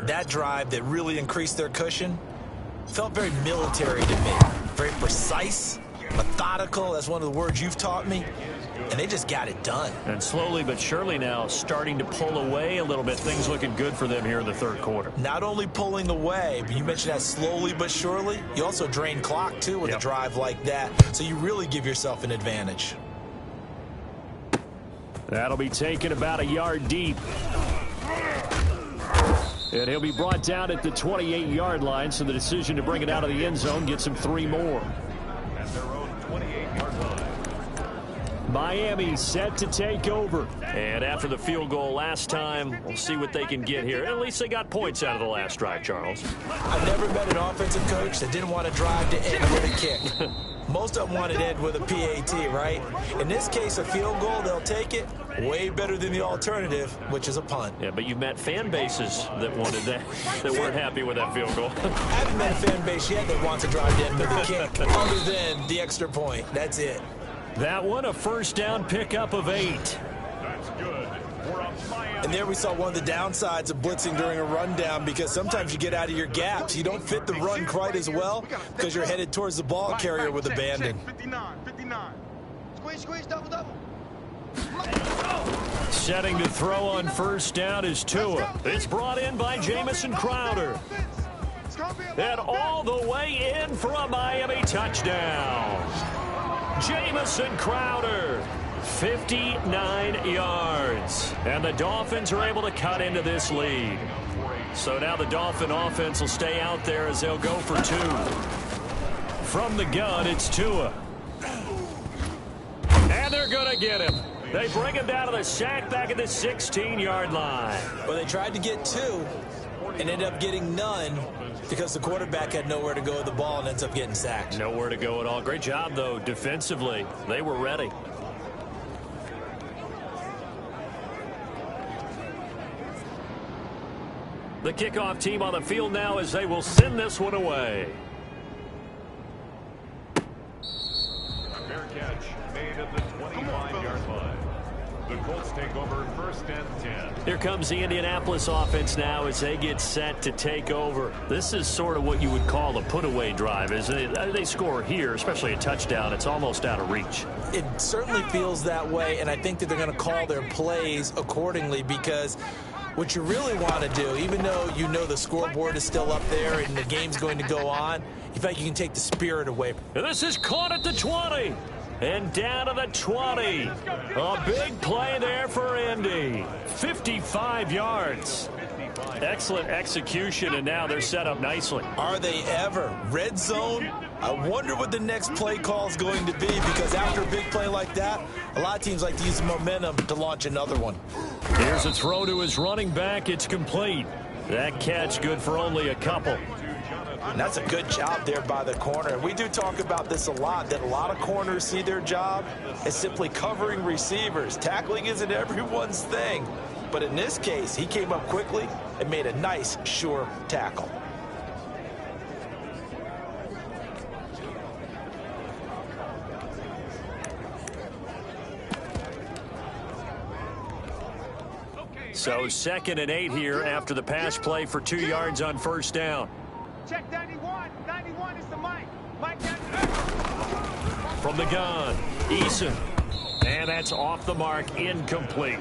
That drive that really increased their cushion felt very military to me. Very precise, methodical. That's one of the words you've taught me. And they just got it done. And slowly but surely now starting to pull away a little bit. Things looking good for them here in the 3rd quarter. Not only pulling away, but you mentioned that slowly but surely. You also drain clock, too, with a drive like that. So you really give yourself an advantage. That'll be taken about a yard deep. And he'll be brought down at the 28-yard line, so the decision to bring it out of the end zone gets him 3 more. At their own 28-yard line. Miami set to take over. And after the field goal last time, we'll see what they can get here. At least they got points out of the last drive, Charles. I've never met an offensive coach that didn't want to drive to end with a kick. Most of them wanted to end with a PAT, right? In this case, a field goal, they'll take it. Way better than the alternative, which is a punt. Yeah, but you've met fan bases that wanted that, that weren't happy with that field goal. I haven't met a fan base yet that wants to drive to end with a kick, other than the extra point. That's it. That one, a 1st down pickup of 8. That's good. And there we saw one of the downsides of blitzing during a rundown, because sometimes you get out of your gaps. You don't fit the run quite as well because you're headed towards the ball carrier with abandon. 59. Squeeze, double. Setting to throw on 1st down is Tua. It's brought in by Jamison Crowder. And all the way in for a Miami touchdown. Jamison Crowder, 59 yards. And the Dolphins are able to cut into this lead. So now the Dolphin offense will stay out there as they'll go for 2. From the gun, it's Tua. And they're going to get him. They bring him down to the sack back at the 16-yard line. Well, they tried to get 2 and ended up getting none because the quarterback had nowhere to go with the ball and ends up getting sacked. Nowhere to go at all. Great job, though, defensively. They were ready. The kickoff team on the field now as they will send this one away. Fair catch made at the 25-yard line. The Colts take over 1st and 10. Here comes the Indianapolis offense now as they get set to take over. This is sort of what you would call a put-away drive, isn't it? They score here, especially a touchdown. It's almost out of reach. It certainly feels that way, and I think that they're going to call their plays accordingly, because what you really want to do, even though you know the scoreboard is still up there and the game's going to go on, you feel like you can take the spirit away. And this is caught at the 20. And down to the 20. A big play there for Indy. 55 yards. Excellent execution, and now they're set up nicely. Are they ever? Red zone? I wonder what the next play call is going to be, because after a big play like that, a lot of teams like to use momentum to launch another one. Here's a throw to his running back. It's complete. That catch good for only a couple. And that's a good job there by the corner. We do talk about this a lot, that a lot of corners see their job as simply covering receivers. Tackling isn't everyone's thing. But in this case, he came up quickly and made a nice, sure tackle. So 2nd and 8 here after the pass play for 2 yards on first down. Check 91. 91 is the Mike. Mike down. From the gun, Eason. And that's off the mark, incomplete.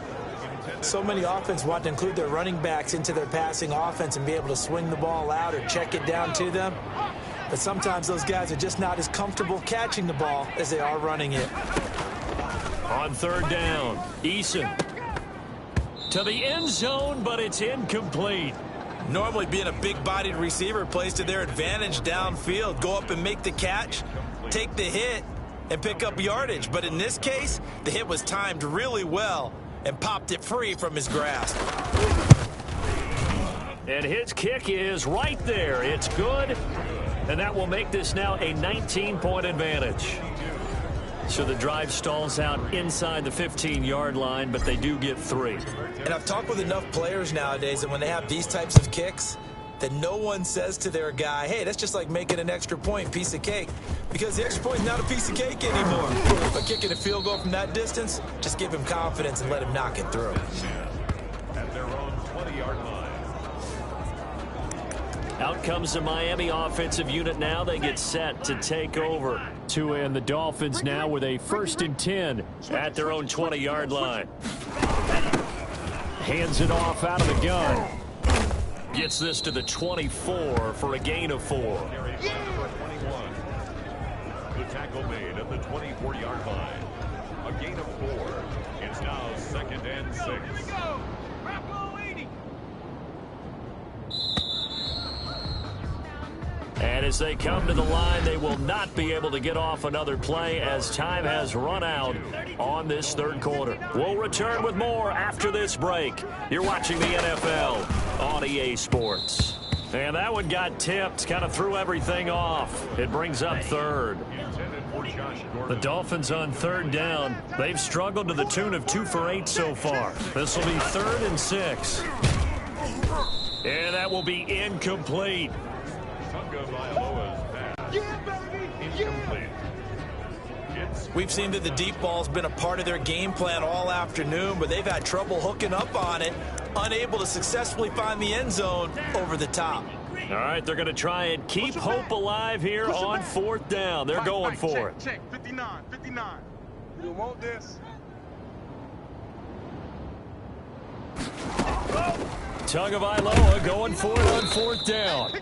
So many offenses want to include their running backs into their passing offense and be able to swing the ball out or check it down to them. But sometimes those guys are just not as comfortable catching the ball as they are running it. On 3rd down, Eason. To the end zone, but it's incomplete. Normally being a big-bodied receiver plays to their advantage downfield. Go up and make the catch, take the hit, and pick up yardage. But in this case, the hit was timed really well and popped it free from his grasp. And his kick is right there. It's good. And that will make this now a 19-point advantage. So the drive stalls out inside the 15-yard line, but they do get 3. And I've talked with enough players nowadays that when they have these types of kicks, that no one says to their guy, hey, that's just like making an extra point, piece of cake. Because the extra point is not a piece of cake anymore. But kicking a field goal from that distance, just give him confidence and let him knock it through. At their own 20-yard line. Out comes the Miami offensive unit now. They get set to take over. And the Dolphins now with a 1st and 10 at their own 20-yard line. Hands it off out of the gun. Gets this to the 24 for a gain of 4. The tackle made at the 24-yard line. A gain of 4. It's now 2nd and 6. Here we go. Rocco 80. And as they come to the line, they will not be able to get off another play as time has run out on this 3rd quarter. We'll return with more after this break. You're watching the NFL on EA Sports. And that one got tipped, kind of threw everything off. It brings up 3rd. The Dolphins on 3rd down. They've struggled to the tune of 2 for 8 so far. This will be 3rd and 6. And that will be incomplete. We've seen that the deep ball's been a part of their game plan all afternoon, but they've had trouble hooking up on it, unable to successfully find the end zone over the top. All right, they're going to try and keep hope alive here on 4th down. They're going for it. Check 59. 59. You don't want this. Tagovailoa going for it on 4th down.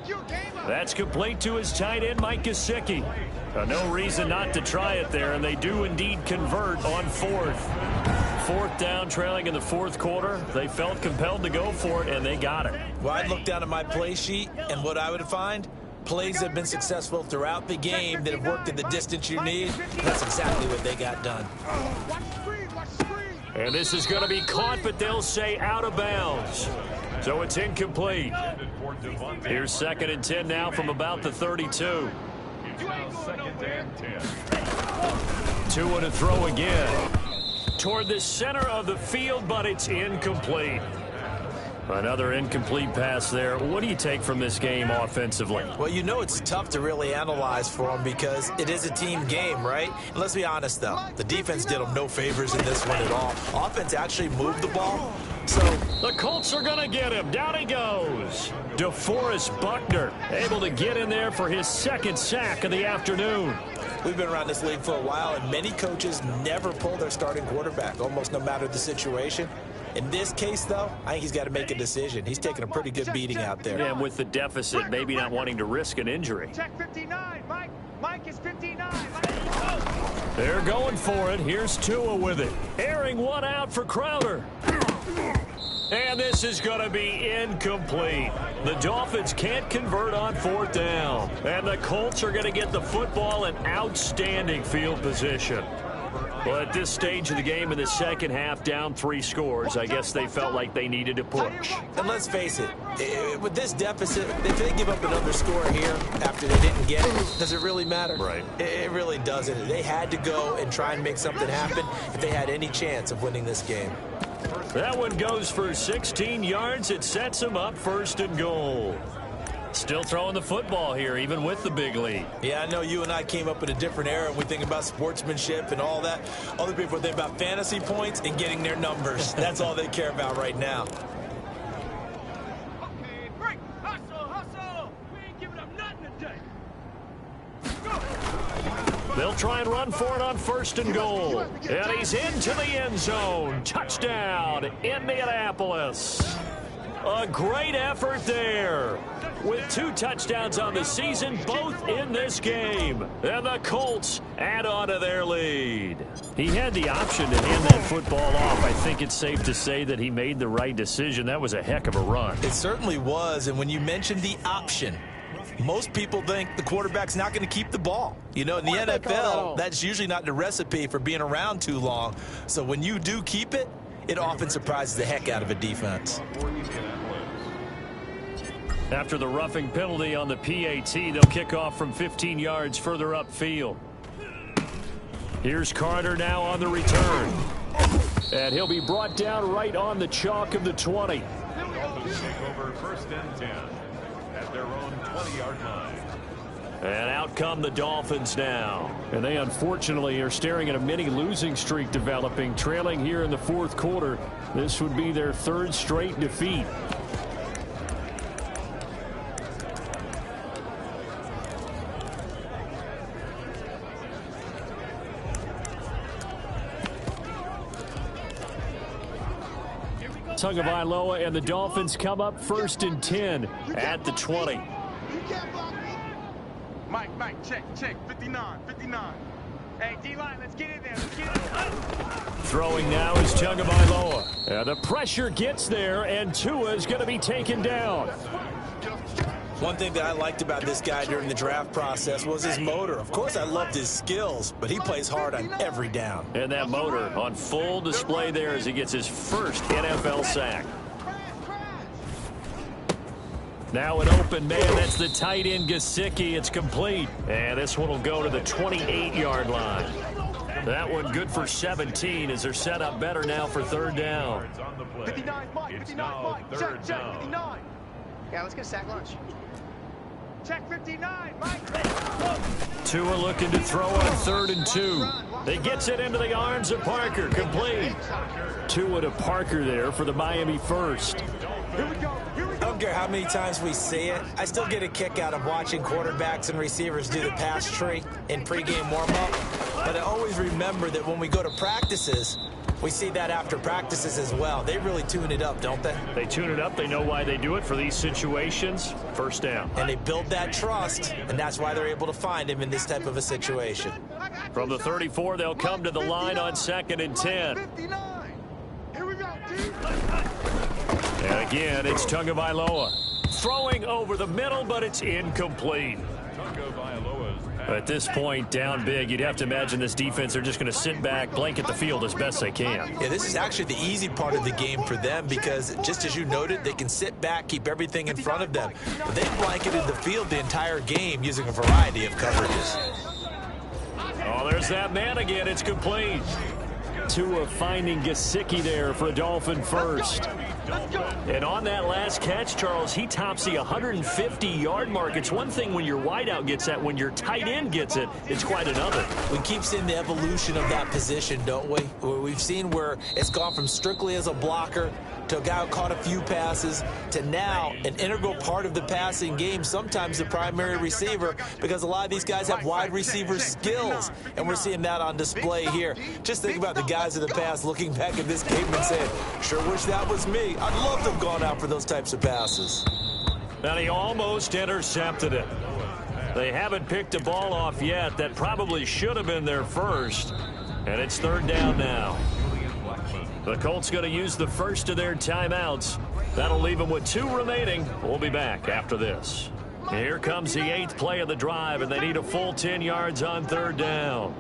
That's complete to his tight end, Mike Gesicki. No reason not to try it there, and they do indeed convert on 4th. 4th down, trailing in the 4th quarter. They felt compelled to go for it, and they got it. Well, I'd look down at my play sheet, and what I would find, plays that have been successful throughout the game that have worked at the distance you need. That's exactly what they got done. And this is going to be caught, but they'll say out of bounds. So it's incomplete. Here's 2nd and 10 now from about the 32. It's now 2nd and 10. 2 and a throw again. Toward the center of the field, but it's incomplete. Another incomplete pass there. What do you take from this game offensively? Well, you know it's tough to really analyze for them because it is a team game, right? And let's be honest, though. The defense did them no favors in this one at all. Offense actually moved the ball. So the Colts are going to get him. Down he goes. DeForest Buckner able to get in there for his 2nd sack of the afternoon. We've been around this league for a while, and many coaches never pull their starting quarterback, almost no matter the situation. In this case, though, I think he's got to make a decision. He's taking a pretty good beating out there. Yeah, and with the deficit, maybe not wanting to risk an injury. Check 59, Mike. Mike is 59. They're going for it. Here's Tua with it. Airing one out for Crowder. And this is going to be incomplete. The Dolphins can't convert on 4th down. And the Colts are going to get the football in outstanding field position. Well, at this stage of the game in the 2nd half, down 3 scores, I guess they felt like they needed to push. And let's face it, with this deficit, if they give up another score here after they didn't get it, does it really matter? Right. It really doesn't. They had to go and try and make something happen if they had any chance of winning this game. That one goes for 16 yards. It sets him up 1st and goal. Still throwing the football here, even with the big lead. Yeah, I know you and I came up in a different era, and we think about sportsmanship and all that. Other people think about fantasy points and getting their numbers. That's all they care about right now. Okay, break. Hustle. We ain't giving up nothing today. They'll try and run for it on 1st and goal. And he's into the end zone. Touchdown, Indianapolis. A great effort there. With 2 touchdowns on the season, both in this game. And the Colts add on to their lead. He had the option to hand that football off. I think it's safe to say that he made the right decision. That was a heck of a run. It certainly was. And when you mentioned the option, most people think the quarterback's not going to keep the ball. You know, in the NFL, that's usually not the recipe for being around too long. So when you do keep it, it often surprises the heck out of a defense. After the roughing penalty on the PAT, they'll kick off from 15 yards further upfield. Here's Carter now on the return. And he'll be brought down right on the chalk of the 20. Dolphins take over 1st and 10 at their own 20-yard line. And out come the Dolphins now. And they unfortunately are staring at a mini losing streak developing, trailing here in the 4th quarter. This would be their 3rd straight defeat. Tagovailoa and the Dolphins come up 1st and 10 at the 20. Mike, check. 59. Hey, D-line, let's get in there. Let's get in there. Throwing now is Tagovailoa. And the pressure gets there, and Tua is going to be taken down. One thing that I liked about this guy during the draft process was his motor. Of course, I loved his skills, but he plays hard on every down. And that motor on full display there as he gets his 1st NFL sack. Now an open man. That's the tight end Gesicki. It's complete. And this one will go to the 28-yard line. That one good for 17 as they're set up better now for 3rd down. 59, Mike. Check, 59. Yeah, let's get a sack lunch. Check 59, Mike. Tua looking to throw on 3rd and 2. He gets it into the arms of Parker. Complete. Tua to Parker there for the Miami 1st. Here we go. I don't care how many times we see it. I still get a kick out of watching quarterbacks and receivers do the pass tree in pregame warm-up. But I always remember that when we go to practices, we see that after practices as well. They really tune it up, don't they? They tune it up. They know why they do it for these situations. 1st down. And they build that trust, and that's why they're able to find him in this type of a situation. From the 34, they'll come to the line on 2nd and 10. 59. Here we go, dude. And again, it's Tagovailoa. Throwing over the middle, but it's incomplete. At this point, down big, you'd have to imagine this defense, they're just going to sit back, blanket the field as best they can. Yeah, this is actually the easy part of the game for them because, just as you noted, they can sit back, keep everything in front of them. But they've blanketed the field the entire game using a variety of coverages. Oh, there's that man again. It's complete. Tua finding Gesicki there for a Dolphin 1st. And on that last catch, Charles, he tops the 150-yard mark. It's one thing when your wideout gets that. When your tight end gets it, it's quite another. We keep seeing the evolution of that position, don't we? We've seen where it's gone from strictly as a blocker to a guy who caught a few passes to now an integral part of the passing game, sometimes the primary receiver, because a lot of these guys have wide receiver skills, and we're seeing that on display here. Just think about the guys in the past looking back at this game and saying, sure wish that was me. I'd love to have gone out for those types of passes. And he almost intercepted it. They haven't picked a ball off yet. That probably should have been their 1st. And it's 3rd down now. The Colts going to use the 1st of their timeouts. That'll leave them with 2 remaining. We'll be back after this. Here comes the 8th play of the drive, and they need a full 10 yards on 3rd down.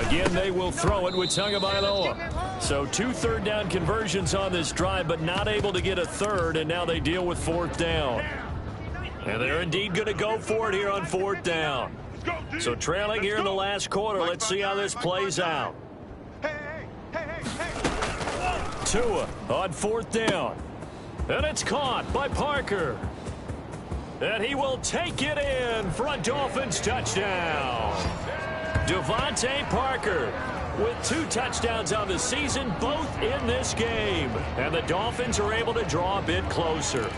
Again, they will throw it with Tagovailoa. So 2 3rd down conversions on this drive, but not able to get a 3rd, and now they deal with 4th down. And they're indeed going to go for it here on 4th down. So trailing here in the last quarter, let's see how this plays out. Tua on 4th down. And it's caught by Parker. And he will take it in for a Dolphins touchdown. Devontae Parker with 2 touchdowns on the season, both in this game. And the Dolphins are able to draw a bit closer.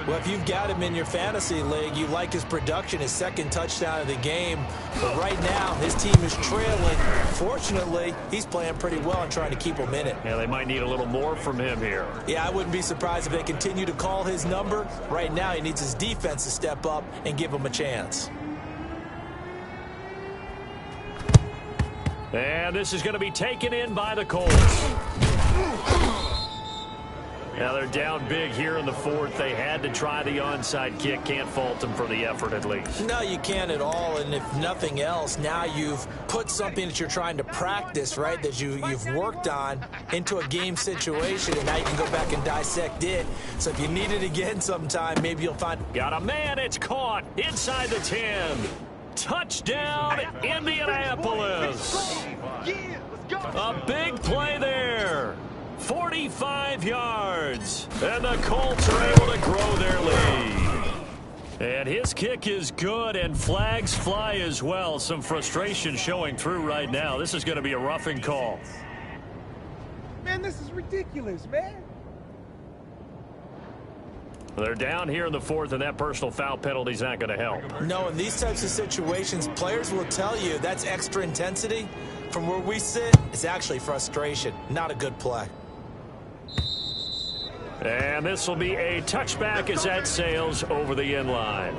Well, if you've got him in your fantasy league, you like his production, his 2nd touchdown of the game. But right now, his team is trailing. Fortunately, he's playing pretty well and trying to keep them in it. Yeah, they might need a little more from him here. Yeah, I wouldn't be surprised if they continue to call his number. Right now, he needs his defense to step up and give him a chance. And this is going to be taken in by the Colts. Now they're down big here in the 4th. They had to try the onside kick. Can't fault them for the effort at least. No, you can't at all. And if nothing else, now you've put something that you're trying to practice, right, that you've worked on into a game situation, and now you can go back and dissect it. So if you need it again sometime, maybe you'll find... Got a man. It's caught inside the 10. Touchdown, Indianapolis. A big play there. 45 yards. And the Colts are able to grow their lead. And his kick is good, and flags fly as well. Some frustration showing through right now. This is going to be a roughing call. Man, this is ridiculous, man. They're down here in the 4th, and that personal foul penalty is not going to help. No, in these types of situations, players will tell you that's extra intensity. From where we sit, it's actually frustration. Not a good play. And this will be a touchback as that sails over the end line.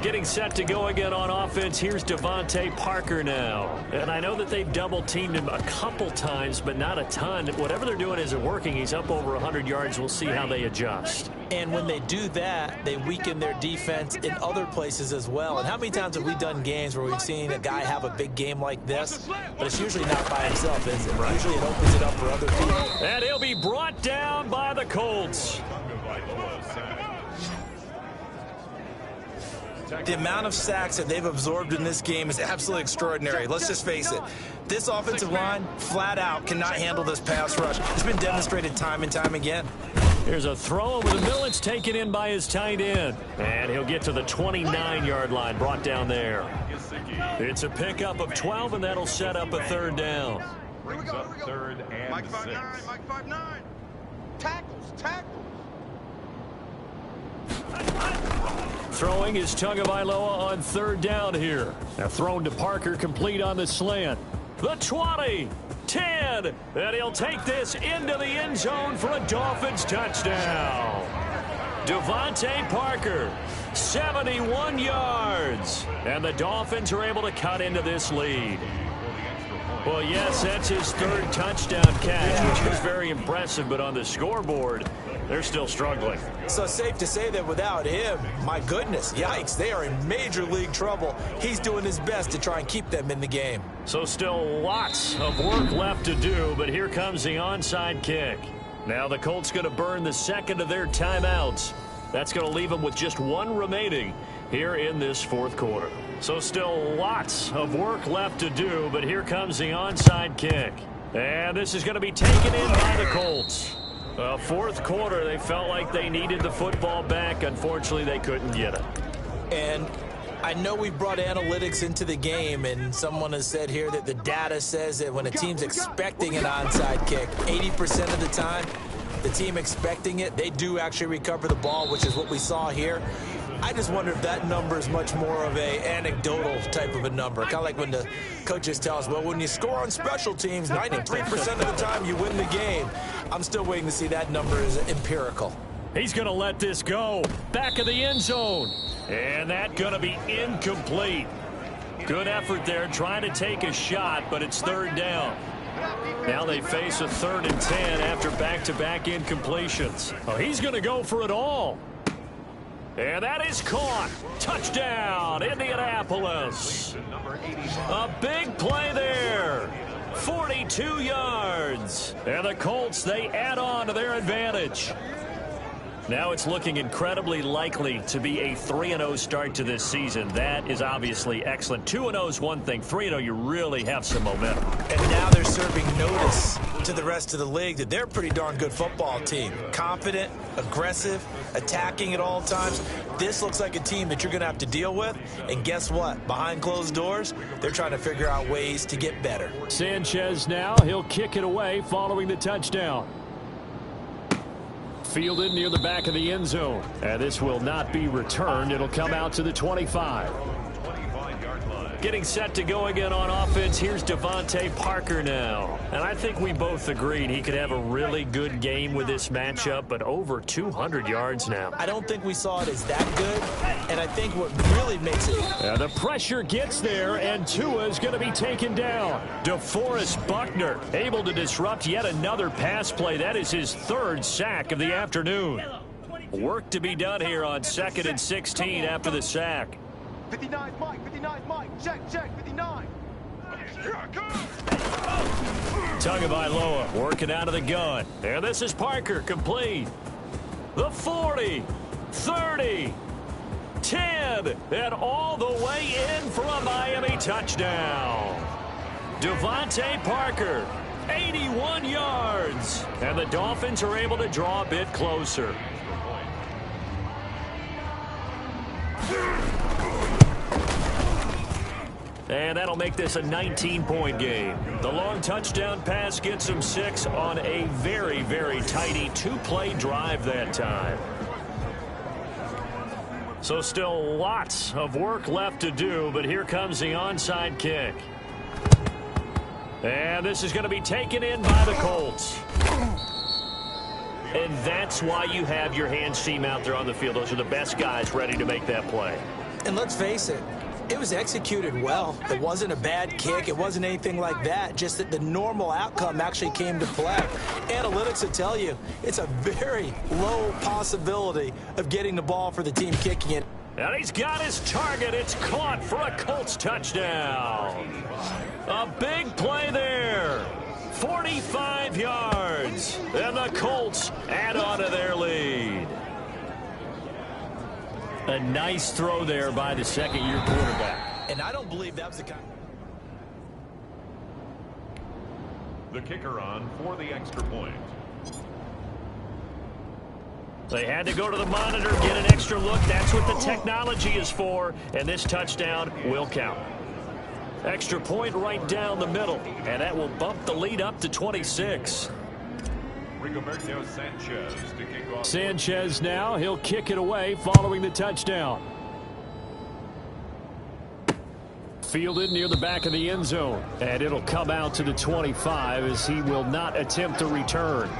Getting set to go again on offense. Here's Devontae Parker now. And I know that they've double-teamed him a couple times, but not a ton. Whatever they're doing isn't working. He's up over 100 yards. We'll see how they adjust. And when they do that, they weaken their defense in other places as well. And how many times have we done games where we've seen a guy have a big game like this? But it's usually not by himself, is it? Right. Usually it opens it up for other people. And he'll be brought down by the Colts. The amount of sacks that they've absorbed in this game is absolutely extraordinary. Let's just face it. This offensive line, flat out, cannot handle this pass rush. It's been demonstrated time and time again. Here's a throw over the middle. It's taken in by his tight end. And he'll get to the 29-yard line, brought down there. It's a pickup of 12, and that'll set up a 3rd down. Brings up 3rd and Mike 6. 5-9, Mike 5-9. Tackles, tackles. Throwing is Tagovailoa on 3rd down here. Now thrown to Parker, complete on the slant. The 20, 10, and he'll take this into the end zone for a Dolphins touchdown. Devontae Parker, 71 yards, and the Dolphins are able to cut into this lead. Well, yes, that's his 3rd touchdown catch, which is very impressive, but on the scoreboard, they're still struggling. So safe to say that without him, my goodness, yikes, they are in major league trouble. He's doing his best to try and keep them in the game. So still lots of work left to do, but here comes the onside kick. Now the Colts going to burn the 2nd of their timeouts. That's going to leave them with just 1 remaining here in this 4th quarter. So still lots of work left to do, but here comes the onside kick. And this is going to be taken in by the Colts. 4th quarter, they felt like they needed the football back. Unfortunately, they couldn't get it. And I know we've brought analytics into the game, and someone has said here that the data says that when a team's expecting an onside kick, 80% of the time, the team expecting it, they do actually recover the ball, which is what we saw here. I just wonder if that number is much more of a anecdotal type of a number. Kind of like when the coaches tell us, well, when you score on special teams, 93% of the time you win the game. I'm still waiting to see that number is empirical. He's going to let this go. Back of the end zone. And that's going to be incomplete. Good effort there, trying to take a shot, but it's 3rd down. Now they face a 3rd and 10 after back-to-back incompletions. Oh, he's going to go for it all. And that is caught. Touchdown, Indianapolis. A big play there. 42 yards. And the Colts, they add on to their advantage. Now it's looking incredibly likely to be a 3-0 start to this season. That is obviously excellent. 2-0 is one thing. 3-0, you really have some momentum. And now they're serving notice to the rest of the league that they're a pretty darn good football team. Confident, aggressive, attacking at all times. This looks like a team that you're going to have to deal with. And guess what? Behind closed doors, they're trying to figure out ways to get better. Sanchez now. He'll kick it away following the touchdown. Fielded near the back of the end zone. And this will not be returned. It'll come out to the 25. Getting set to go again on offense. Here's Devontae Parker now. And I think we both agreed he could have a really good game with this matchup, but over 200 yards now. I don't think we saw it as that good, and I think what really makes it... The pressure gets there, and Tua is going to be taken down. DeForest Buckner able to disrupt yet another pass play. That is his third sack of the afternoon. Work to be done here on 2nd and 16 after the sack. 59 Mike, 59 Mike, check, 59. Tagovailoa working out of the gun. There, this is Parker, complete. The 40, 30, 10, and all the way in for a Miami touchdown. Devontae Parker, 81 yards. And the Dolphins are able to draw a bit closer. And that'll make this a 19-point game. The long touchdown pass gets them 6 on a very, very tidy 2-play drive that time. So still lots of work left to do, but here comes the onside kick. And this is going to be taken in by the Colts. And that's why you have your hands team out there on the field. Those are the best guys ready to make that play. And let's face it, it was executed well. It wasn't a bad kick. It wasn't anything like that. Just that the normal outcome actually came to play. Analytics will tell you it's a very low possibility of getting the ball for the team kicking it. And he's got his target. It's caught for a Colts touchdown. A big play there. 45 yards. And the Colts add on to their lead. A nice throw there by the second-year quarterback. And I don't believe that was the kind. The kicker on for the extra point. They had to go to the monitor, get an extra look. That's what the technology is for. And this touchdown will count. Extra point right down the middle. And that will bump the lead up to 26. Sanchez to kick off. Sanchez now. He'll kick it away following the touchdown. Fielded near the back of the end zone. And it'll come out to the 25 as he will not attempt to return.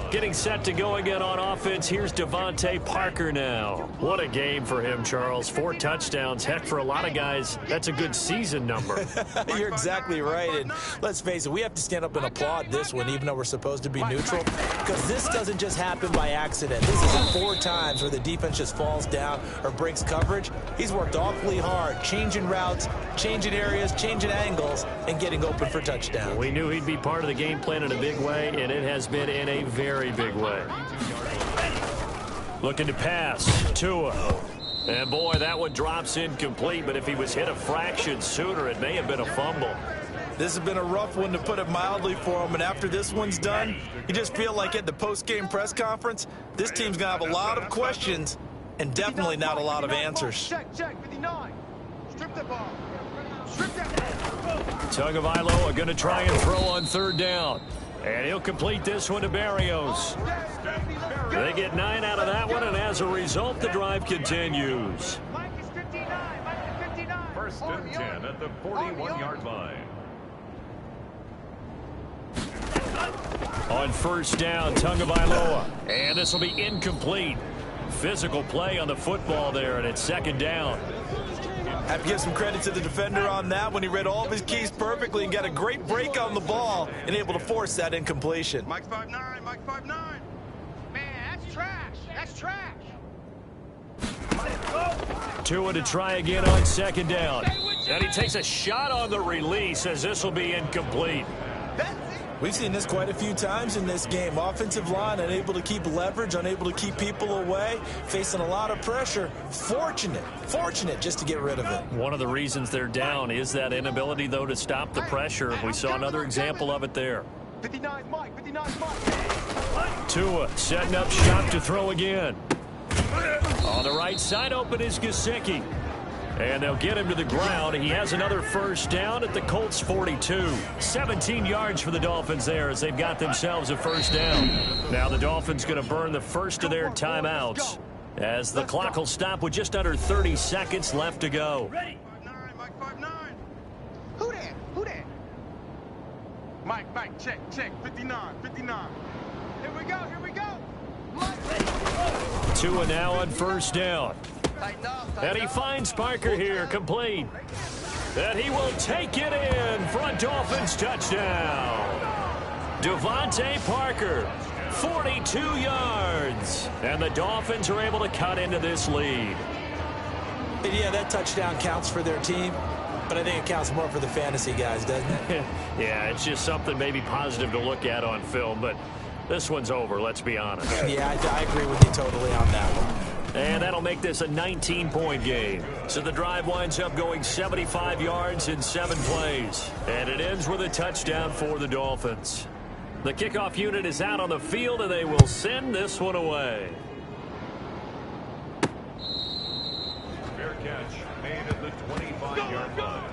Getting set to go again on offense. Here's Devontae Parker now. What a game for him, Charles. 4 touchdowns. Heck, for a lot of guys, that's a good season number. You're exactly right. And let's face it, we have to stand up and applaud this one, even though we're supposed to be neutral, because this doesn't just happen by accident. This isn't 4 times where the defense just falls down or breaks coverage. He's worked awfully hard, changing routes, changing areas, changing angles, and getting open for touchdowns. We knew he'd be part of the game plan in a big way, and it has been in a very big way. Looking to pass. Tua. And boy, that one drops incomplete, but if he was hit a fraction sooner, it may have been a fumble. This has been a rough one, to put it mildly, for him, and after this one's done, you just feel like at the post-game press conference, this team's going to have a lot of questions and definitely not a lot of answers. Check, 59. Strip the ball. Strip that. Tagovailoa going to try and throw on 3rd down. And he'll complete this one to Barrios. They get 9 out of that one, and as a result, the drive continues. Mike is 59. Mike is 59. 1st and 10 at the 41-yard line. On 1st down, Tagovailoa. And this will be incomplete. Physical play on the football there, and it's 2nd down. I have to give some credit to the defender on that when he read all of his keys perfectly and got a great break on the ball and able to force that incompletion. Mike's 5'9", Mike's 5'9". Man, that's trash. That's trash. Tua to try again on 2nd down. And he takes a shot on the release as this will be incomplete. We've seen this quite a few times in this game. Offensive line unable to keep leverage, unable to keep people away, facing a lot of pressure. Fortunate just to get rid of it. One of the reasons they're down is that inability, though, to stop the pressure. We saw another example of it there. 59, Mike. 59, Mike. Tua setting up shop to throw again. On the right side open is Gesicki. And they'll get him to the ground. He has another first down at the Colts 42. 17 yards for the Dolphins there as they've got themselves a first down. Now the Dolphins going to burn the first of their timeouts as the clock will stop with just under 30 seconds left to go. Ready. 5'9", Mike, 5'9". Who that? Who that? Mike, check. 59. Here we go. Mike. Tua now on first down. Tighten up. And he finds Parker here, complete. And he will take it in for a Dolphins touchdown. Devontae Parker, 42 yards. And the Dolphins are able to cut into this lead. And yeah, that touchdown counts for their team, but I think it counts more for the fantasy guys, doesn't it? Yeah, it's just something maybe positive to look at on film, but this one's over, let's be honest. Yeah, I agree with you totally on that one. And that'll make this a 19-point game. So the drive winds up going 75 yards in 7 plays. And it ends with a touchdown for the Dolphins. The kickoff unit is out on the field, and they will send this one away. Fair catch made at the 25-yard line.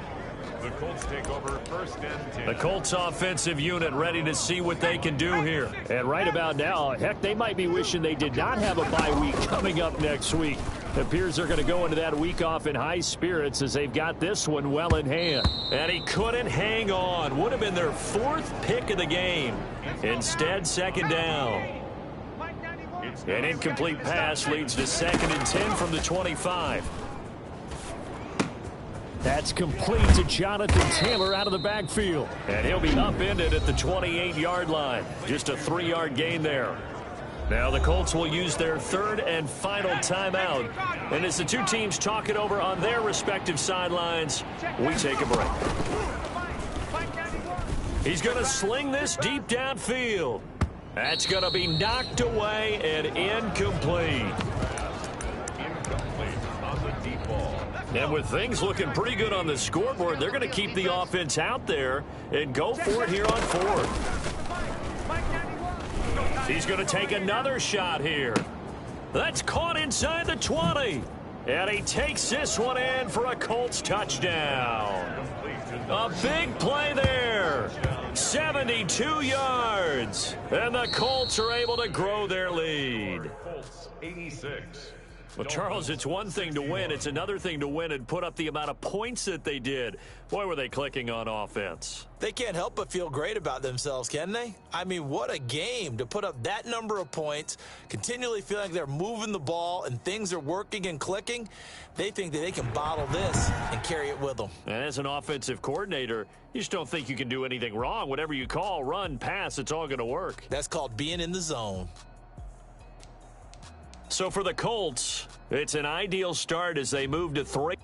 The Colts take over first and 10. The Colts offensive unit ready to see what they can do here. And right about now, heck, they might be wishing they did not have a bye week coming up next week. It appears they're going to go into that week off in high spirits as they've got this one well in hand. And he couldn't hang on. Would have been their 4th pick of the game. Instead, second down. An incomplete pass leads to 2nd and 10 from the 25. That's complete to Jonathan Taylor out of the backfield. And he'll be upended at the 28-yard line. Just a 3-yard gain there. Now the Colts will use their 3rd and final timeout. And as the two teams talk it over on their respective sidelines, we take a break. He's going to sling this deep downfield. That's going to be knocked away and incomplete. And with things looking pretty good on the scoreboard, they're going to keep the offense out there and go for it here on 4th. He's going to take another shot here. That's caught inside the 20. And he takes this one in for a Colts touchdown. A big play there. 72 yards. And the Colts are able to grow their lead. Colts 86. Well, Charles, it's one thing to win. It's another thing to win and put up the amount of points that they did. Boy, were they clicking on offense. They can't help but feel great about themselves, can they? I mean, what a game to put up that number of points, continually feel like they're moving the ball and things are working and clicking. They think that they can bottle this and carry it with them. And as an offensive coordinator, you just don't think you can do anything wrong. Whatever you call, run, pass, it's all going to work. That's called being in the zone. So for the Colts, it's an ideal start as they move to 3.